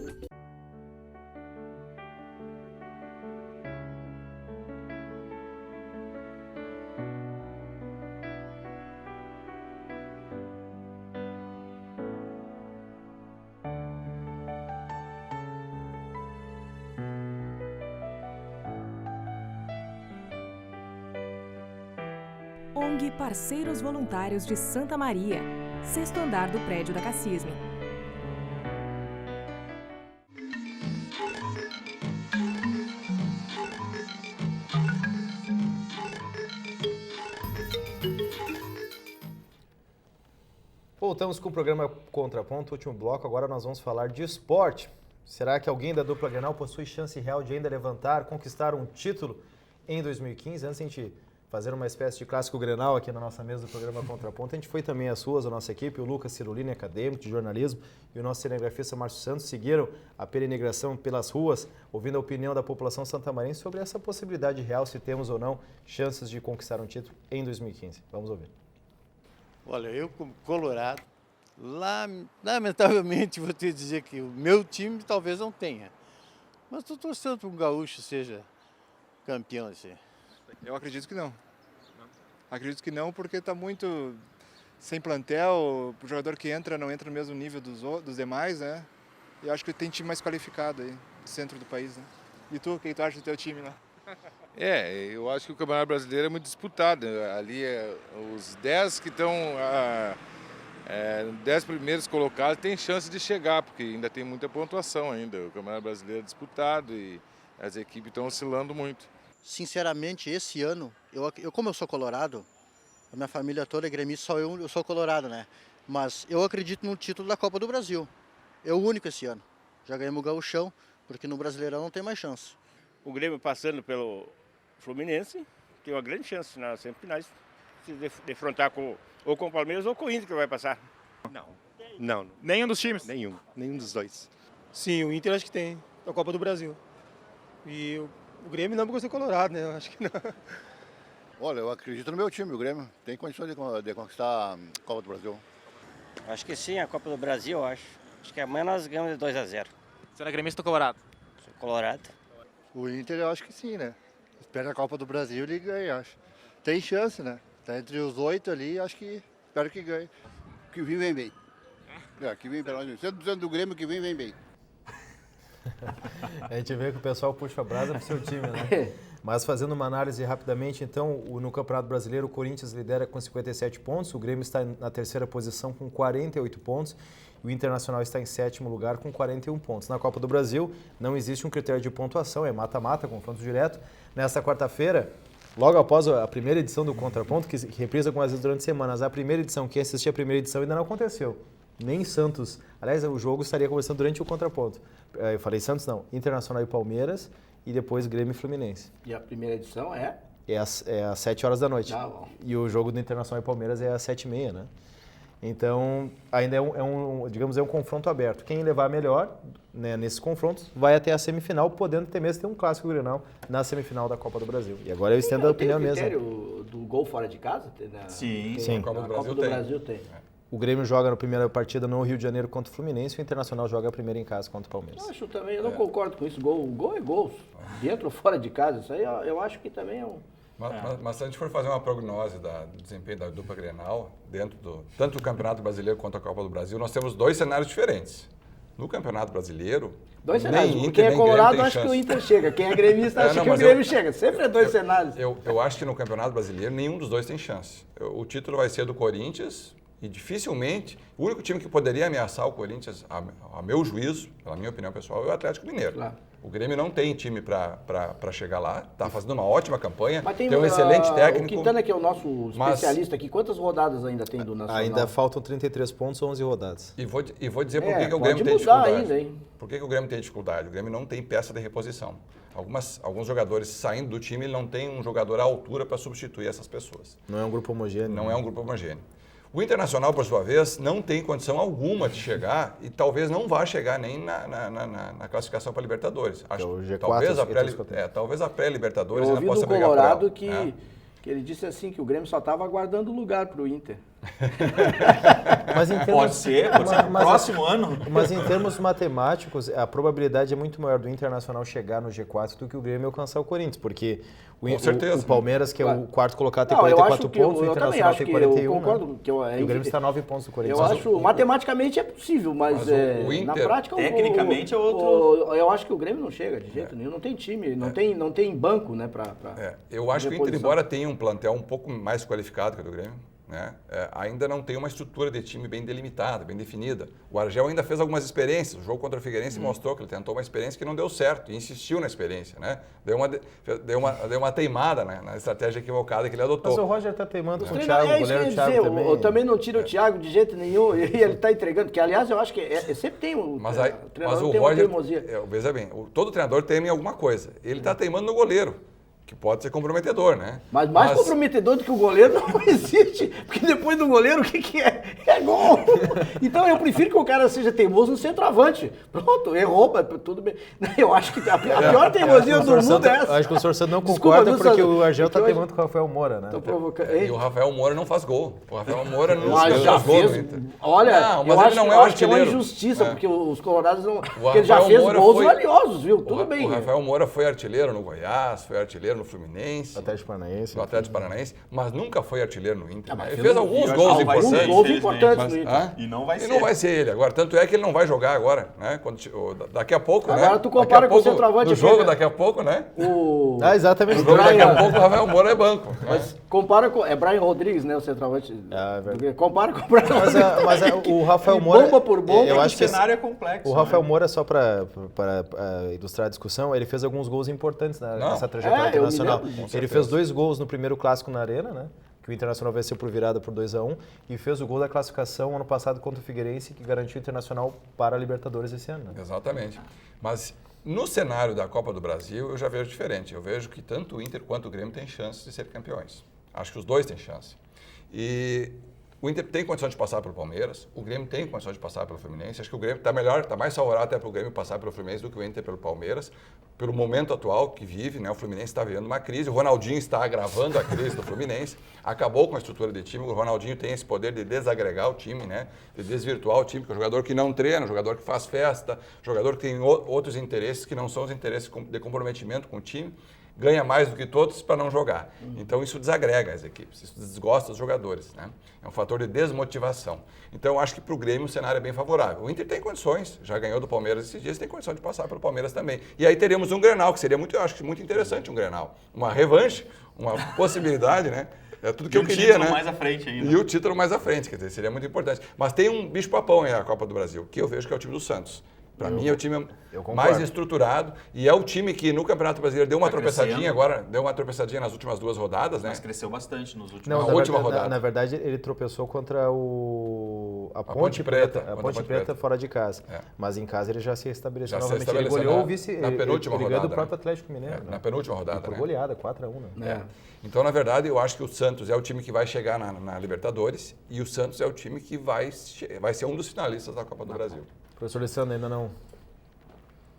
ONG Parceiros Voluntários de Santa Maria, 6º andar do prédio da Cassisme. Voltamos com o programa Contraponto, último bloco. Agora nós vamos falar de esporte. Será que alguém da dupla Grenal possui chance real de ainda levantar, conquistar um título em 2015? Antes de a gente fazer uma espécie de clássico Grenal aqui na nossa mesa do programa Contraponto, a gente foi também às ruas, a nossa equipe, o Lucas Cirulini, acadêmico de jornalismo, e o nosso cinegrafista Márcio Santos seguiram a peregrinação pelas ruas, ouvindo a opinião da população santamarense sobre essa possibilidade real, se temos ou não chances de conquistar um título em 2015. Vamos ouvir. Olha, eu como colorado, lamentavelmente vou te dizer que o meu time talvez não tenha, mas estou torcendo para um gaúcho seja campeão assim. Eu acredito que não. Acredito que não, porque está muito sem plantel, o jogador que entra não entra no mesmo nível dos demais, né? E acho que tem time mais qualificado aí, do centro do país, né? E tu, o que tu acha do teu time lá? Eu acho que o Campeonato Brasileiro é muito disputado. Ali, os 10 que estão, 10 primeiros colocados têm chance de chegar, porque ainda tem muita pontuação ainda. O Campeonato Brasileiro é disputado e as equipes estão oscilando muito. Sinceramente, esse ano, como eu sou colorado, a minha família toda é gremista, só eu sou colorado, né? Mas eu acredito no título da Copa do Brasil. É o único esse ano. Já ganhamos o Gauchão, porque no Brasileirão não tem mais chance. O Grêmio passando pelo Fluminense, tem uma grande chance nas semifinais, se defrontar ou com o Palmeiras ou com o Inter que vai passar. Não. Nenhum dos times? Nenhum dos dois. Sim, o Inter acho que tem, na Copa do Brasil. E o Grêmio não, porque eu sou colorado, né? Eu acho que não. Olha, eu acredito no meu time, o Grêmio. Tem condições de conquistar a Copa do Brasil. Acho que sim, a Copa do Brasil, eu acho. Acho que amanhã nós ganhamos de 2-0. Você é gremista ou colorado? Sou colorado. O Inter eu acho que sim, né? Espera a Copa do Brasil e ganha, acho. Tem chance, né? Tá entre os 8 ali, acho que espero que ganhe. Que vem bem. Que vem para nós. 100% do Grêmio que vem bem. A gente vê que o pessoal puxa a brasa pro seu time, né? Mas fazendo uma análise rapidamente, então, no Campeonato Brasileiro, o Corinthians lidera com 57 pontos, o Grêmio está na terceira posição com 48 pontos, e o Internacional está em sétimo lugar com 41 pontos. Na Copa do Brasil, não existe um critério de pontuação, é mata-mata, confronto direto. Nesta quarta-feira, logo após a primeira edição do Contraponto, que reprisa algumas vezes durante semanas, a primeira edição, quem assistiu a primeira edição ainda não aconteceu. Nem Santos. Aliás, o jogo estaria começando durante o Contraponto. Eu falei Santos, não. Internacional e Palmeiras e depois Grêmio e Fluminense. E a primeira edição é? É às 7 horas da noite. Bom. E o jogo do Internacional e Palmeiras é às 7h30, né? Então, ainda é um confronto aberto. Quem levar melhor, né, nesses confrontos vai até a semifinal, podendo ter mesmo ter um clássico Grenal na semifinal da Copa do Brasil. E agora eu estendo a opinião mesmo. Tem o critério do gol fora de casa? Sim. Na Copa do Brasil tem. O Grêmio joga na primeira partida no Rio de Janeiro contra o Fluminense e o Internacional joga a primeira em casa contra o Palmeiras. Eu não concordo com isso. Gol é gol. Dentro ou fora de casa, isso aí eu acho que também é um... Mas se a gente for fazer uma prognose do desempenho da dupla Grenal, tanto do Campeonato Brasileiro quanto a Copa do Brasil, nós temos dois cenários diferentes. No Campeonato Brasileiro, dois cenários. Quem é colorado acha que o Inter chega. Quem é gremista acha que o Grêmio chega. Sempre é dois cenários. Eu acho que no Campeonato Brasileiro nenhum dos dois tem chance. O título vai ser do Corinthians e dificilmente, o único time que poderia ameaçar o Corinthians, a meu juízo, pela minha opinião pessoal, é o Atlético Mineiro. Claro. O Grêmio não tem time para chegar lá, está fazendo uma ótima campanha, Mas tem um excelente técnico. O Quintana, que é o nosso especialista aqui, quantas rodadas ainda tem do Nacional? Ainda faltam 33 pontos, 11 rodadas. E vou dizer por que o Grêmio tem mudar dificuldade. ainda, hein? Por que o Grêmio tem dificuldade? O Grêmio não tem peça de reposição. Alguns jogadores saindo do time, ele não tem um jogador à altura para substituir essas pessoas. Não é um grupo homogêneo. Não é um grupo homogêneo. O Internacional, por sua vez, não tem condição alguma de chegar e talvez não vá chegar nem na classificação para a Libertadores. Acho, o G4, talvez a pré-Libertadores ainda possa brigar por ela. Eu ouvi do Colorado que ele disse assim que o Grêmio só estava aguardando lugar para o Inter. Mas em termos, pode ser no próximo ano. Mas em termos matemáticos, a probabilidade é muito maior do Internacional chegar no G4 do que o Grêmio alcançar o Corinthians, porque o Palmeiras, que é o quarto colocado, tem 44 pontos, o Internacional tem 41. Eu concordo que o Grêmio está a 9 pontos do Corinthians. Eu acho, matematicamente é possível, mas o Inter, na prática... Tecnicamente é outro... Eu acho que o Grêmio não chega de jeito nenhum, não tem time, não tem banco, né, eu acho que o Inter, embora tenha um plantel um pouco mais qualificado que o do Grêmio, né? Ainda não tem uma estrutura de time bem delimitada, bem definida. O Argel ainda fez algumas experiências. O jogo contra o Figueirense mostrou que ele tentou uma experiência que não deu certo e insistiu na experiência, né? Deu uma teimada, né, na estratégia equivocada que ele adotou. Mas o Roger está teimando com o Thiago, o goleiro Thiago também. Eu também não tiro o Thiago de jeito nenhum e ele está entregando, que aliás eu acho que sempre tem um mas o Roger, veja bem, todo treinador teme alguma coisa. Ele está teimando no goleiro, que pode ser comprometedor, né? Mas mais comprometedor do que o goleiro não existe, porque depois do goleiro o que é? É gol! Então eu prefiro que o cara seja teimoso no centroavante. Pronto, errou, tudo bem. Eu acho que a pior teimosia do mundo é essa. Acho que o senhor Santos não concorda porque o Argel está teimando com o Rafael Moura, né? E o Rafael Moura não faz gol. O Rafael Moura não faz gol no Inter. Olha, mas eu acho que é uma injustiça, porque os colorados não... Porque ele já fez gols valiosos, viu? Tudo bem. O Rafael Moura foi artilheiro no Goiás, foi artilheiro no Fluminense. No Atlético Paranaense, mas nunca foi artilheiro no Inter. Ele fez alguns gols importantes no Inter. E não vai ser. E não vai ser ele agora. Tanto é que ele não vai jogar agora, né? Daqui a pouco, agora tu compara com o centroavante. No jogo daqui a pouco, né? Exatamente. No jogo daqui a pouco o Rafael Moura é banco. Mas compara com... É Brian Rodrigues, né? O centroavante. Compara com o Brian Rodrigues. Mas o Rafael Moura... Bomba por bomba. Eu acho que o cenário é complexo. O Rafael Moura, só para ilustrar a discussão, ele fez alguns gols importantes nessa trajetória internacional. Ele fez 2 gols no primeiro clássico na Arena, né? Que o Internacional venceu por virada por 2-1 e fez o gol da classificação ano passado contra o Figueirense, que garantiu o Internacional para a Libertadores esse ano. Né? Exatamente. Mas no cenário da Copa do Brasil, eu já vejo diferente. Eu vejo que tanto o Inter quanto o Grêmio têm chance de ser campeões. Acho que os dois têm chance. E o Inter tem condição de passar pelo Palmeiras, o Grêmio tem condição de passar pelo Fluminense. Acho que o Grêmio está mais favorável até para o Grêmio passar pelo Fluminense do que o Inter pelo Palmeiras. Pelo momento atual que vive, né, o Fluminense está vivendo uma crise, o Ronaldinho está agravando a crise do Fluminense, acabou com a estrutura de time, o Ronaldinho tem esse poder de desagregar o time, né, de desvirtuar o time, que é um jogador que não treina, um jogador que faz festa, jogador que tem outros interesses que não são os interesses de comprometimento com o time, ganha mais do que todos para não jogar. Então isso desagrega as equipes, isso desgosta os jogadores, né? É um fator de desmotivação. Então eu acho que para o Grêmio o cenário é bem favorável. O Inter tem condições, já ganhou do Palmeiras esses dias, tem condição de passar pelo Palmeiras também. E aí teríamos um Grenal, que seria muito, eu acho que muito interessante um Grenal. Uma revanche, uma possibilidade, né? É tudo que eu queria, né? E o título mais à frente ainda. E o título mais à frente, quer dizer, seria muito importante. Mas tem um bicho-papão aí, a Copa do Brasil, que eu vejo que é o time do Santos. Para mim é o time mais estruturado e é o time que no Campeonato Brasileiro deu uma tropeçadinha agora, deu uma tropeçadinha nas últimas 2 rodadas, né? Mas cresceu bastante nos últimos Não, na última rodada. Na verdade, ele tropeçou contra a Ponte Preta. A Ponte Preta fora de casa. Mas em casa ele já se estabeleceu novamente. Ele goleou o vice na penúltima rodada. Do próprio Atlético Mineiro. Na penúltima rodada, por goleada, 4-1, né? Então, na verdade, eu acho que o Santos é o time que vai chegar na Libertadores e o Santos é o time que vai ser um dos finalistas da Copa do Brasil. Professor Alessandro, ainda não...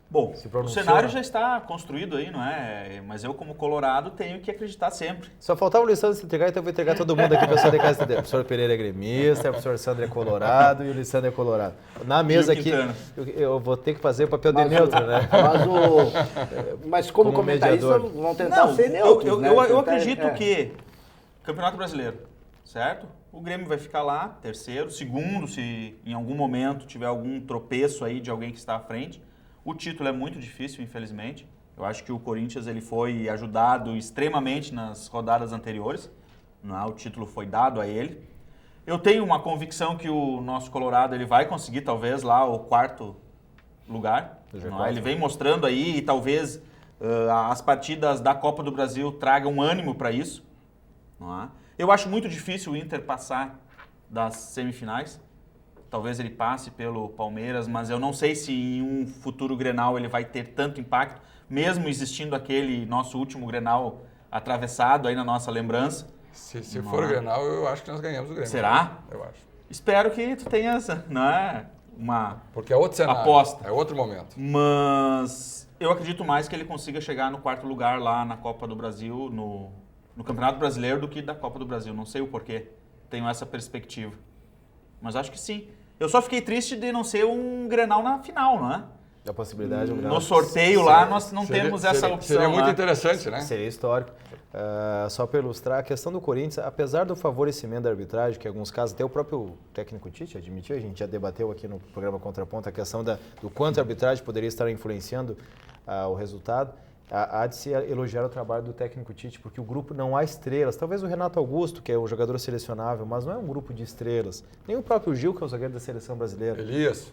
Bom, o cenário já está construído aí, não é? Mas eu, como colorado, tenho que acreditar sempre. Só faltava o Lissandro se entregar, então eu vou entregar todo mundo aqui, pessoal da casa dele. O professor Pereira é gremista, o professor Sandro é colorado e o Lissandro é colorado. Na mesa aqui, eu vou ter que fazer o papel de neutro, né? Mas como comentarista, vão tentar ser neutros, né? Eu acredito que Campeonato Brasileiro, certo? O Grêmio vai ficar lá, terceiro, segundo, se em algum momento tiver algum tropeço aí de alguém que está à frente. O título é muito difícil, infelizmente. Eu acho que o Corinthians ele foi ajudado extremamente nas rodadas anteriores. O título foi dado a ele. Eu tenho uma convicção que o nosso Colorado ele vai conseguir, talvez, lá o 4º lugar. G4, Ele vem mostrando aí e talvez as partidas da Copa do Brasil tragam ânimo para isso. Não é? Eu acho muito difícil o Inter passar das semifinais. Talvez ele passe pelo Palmeiras, mas eu não sei se em um futuro Grenal ele vai ter tanto impacto, mesmo existindo aquele nosso último Grenal atravessado aí na nossa lembrança. Se for Grenal, eu acho que nós ganhamos o Grêmio. Será? Eu acho. Espero que tu tenhas, né, uma Porque é outro cenário, aposta. é outro momento. Mas eu acredito mais que ele consiga chegar no 4º lugar lá na Copa do Brasil, no Campeonato Brasileiro, do que da Copa do Brasil. Não sei o porquê. Tenho essa perspectiva. Mas acho que sim. Eu só fiquei triste de não ser um Grenal na final, não é? A possibilidade é um No sorteio lá, nós não temos essa opção. Seria muito lá. interessante, né? Seria histórico. Só para ilustrar, a questão do Corinthians, apesar do favorecimento da arbitragem, que em alguns casos até o próprio técnico Tite admitiu, a gente já debateu aqui no programa Contraponto, a questão do quanto a arbitragem poderia estar influenciando o resultado, há de se elogiar o trabalho do técnico Tite, porque o grupo não há estrelas. Talvez o Renato Augusto, que é um jogador selecionável, mas não é um grupo de estrelas. Nem o próprio Gil, que é o zagueiro da seleção brasileira. Elias.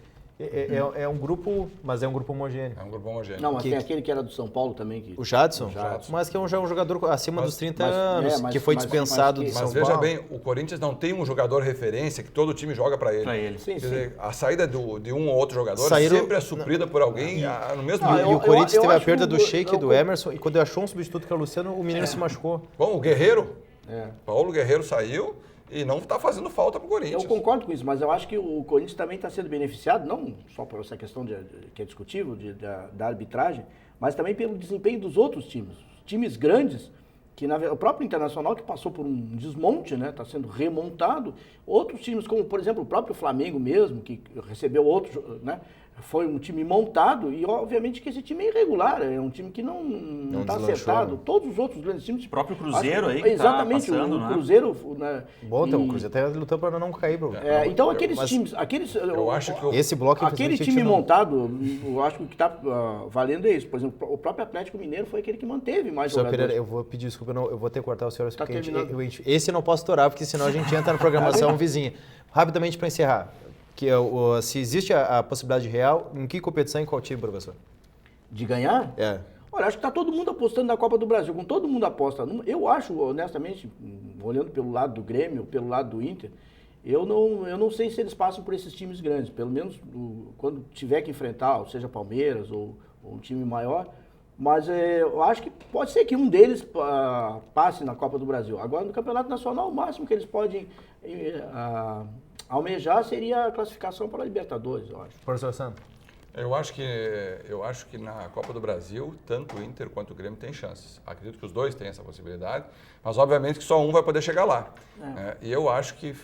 É um grupo, mas é um grupo homogêneo. É um grupo homogêneo. Não, mas tem aquele que era do São Paulo também. O Jadson? Mas que é um jogador acima dos 30 anos, que foi dispensado do São Paulo. Mas veja bem, o Corinthians não tem um jogador referência que todo time joga para ele. Sim, Quer dizer, a saída de um ou outro jogador Saíram- sempre é suprida por alguém no mesmo E nível. o Corinthians teve a perda do Sheik e do Emerson, e quando achou um substituto que é o Luciano, o menino se machucou. Bom, o Guerreiro, Paulo Guerreiro saiu e não está fazendo falta para o Corinthians. Eu concordo com isso, mas eu acho que o Corinthians também está sendo beneficiado, não só por essa questão que é discutível, da arbitragem, mas também pelo desempenho dos outros times. Times grandes, que o próprio Internacional, que passou por um desmonte, né, está sendo remontado. Outros times, como por exemplo o próprio Flamengo mesmo, que recebeu outros, né, foi um time montado e obviamente que esse time é irregular, é um time que não está acertado. Todos os outros grandes times... O próprio Cruzeiro aí que exatamente, tá passando, o né? Cruzeiro... Né, Bom, então, o Cruzeiro até lutou para não cair, bro. Então aqueles times... Eu acho que esse bloco, aquele time montado, eu acho que o que está valendo é isso. Por exemplo, o próprio Atlético Mineiro foi aquele que manteve mais jogadores. Pereira, eu vou pedir desculpa, eu vou ter que cortar o senhor, porque esse eu não posso estourar, porque senão a gente entra na programação vizinha. Rapidamente para encerrar, se existe a possibilidade real, em que competição e em qual time, professor? De ganhar? Olha, acho que está todo mundo apostando na Copa do Brasil, com todo mundo aposta. Eu acho, honestamente, olhando pelo lado do Grêmio, pelo lado do Inter, eu não sei se eles passam por esses times grandes, pelo menos quando tiver que enfrentar, seja Palmeiras ou um time maior, mas eu acho que pode ser que um deles passe na Copa do Brasil. Agora, no Campeonato Nacional, o máximo que eles podem almejar seria a classificação para a Libertadores, eu acho. Professor Santos. Eu acho que na Copa do Brasil, tanto o Inter quanto o Grêmio têm chances. Acredito que os dois têm essa possibilidade, mas obviamente que só um vai poder chegar lá. E eu acho que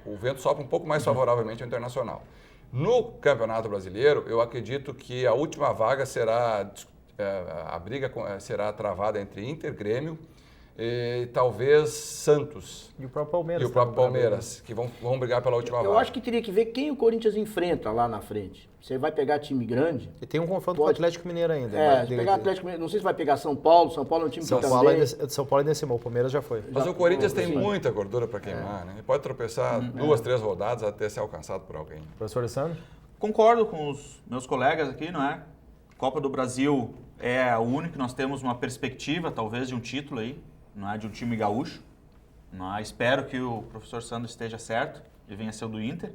o vento sopra um pouco mais favoravelmente ao Internacional. No Campeonato Brasileiro, eu acredito que a última vaga será, a briga será travada entre Inter, Grêmio e talvez Santos. E o próprio Palmeiras. Que vão brigar pela última vaga. Eu acho que teria que ver quem o Corinthians enfrenta lá na frente. Você vai pegar time grande... E tem um confronto com o Atlético Mineiro ainda. Pegar Atlético Mineiro, não sei se vai pegar São Paulo é um time que também... São Paulo ainda decimou, o Palmeiras já foi. Mas o Corinthians tem muita gordura para queimar, né? Ele pode tropeçar 2, 3 rodadas até ser alcançado por alguém. Professor Alessandro? Concordo com os meus colegas aqui, não é? Copa do Brasil é o único que nós temos uma perspectiva, talvez, de um título aí, não é? De um time gaúcho. Não é? Espero que o professor Sandro esteja certo e venha ser o do Inter.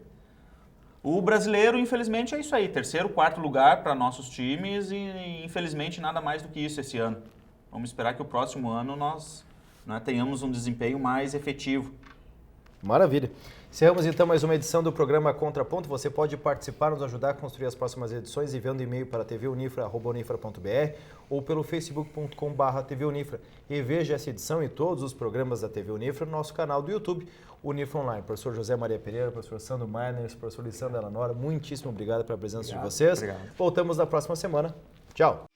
O brasileiro, infelizmente, é isso aí. 3º, 4º lugar para nossos times e, infelizmente, nada mais do que isso esse ano. Vamos esperar que o próximo ano nós tenhamos um desempenho mais efetivo. Maravilha. Encerramos então mais uma edição do programa Contraponto. Você pode participar, nos ajudar a construir as próximas edições enviando e-mail para tvunifra@unifra.br ou pelo facebook.com/tvunifra. E veja essa edição e todos os programas da TV Unifra no nosso canal do YouTube, Unifra Online. Professor José Maria Pereira, professor Sandro Meiners, professor Lissandra Elanora, muitíssimo obrigado pela presença de vocês. Obrigado. Voltamos na próxima semana. Tchau.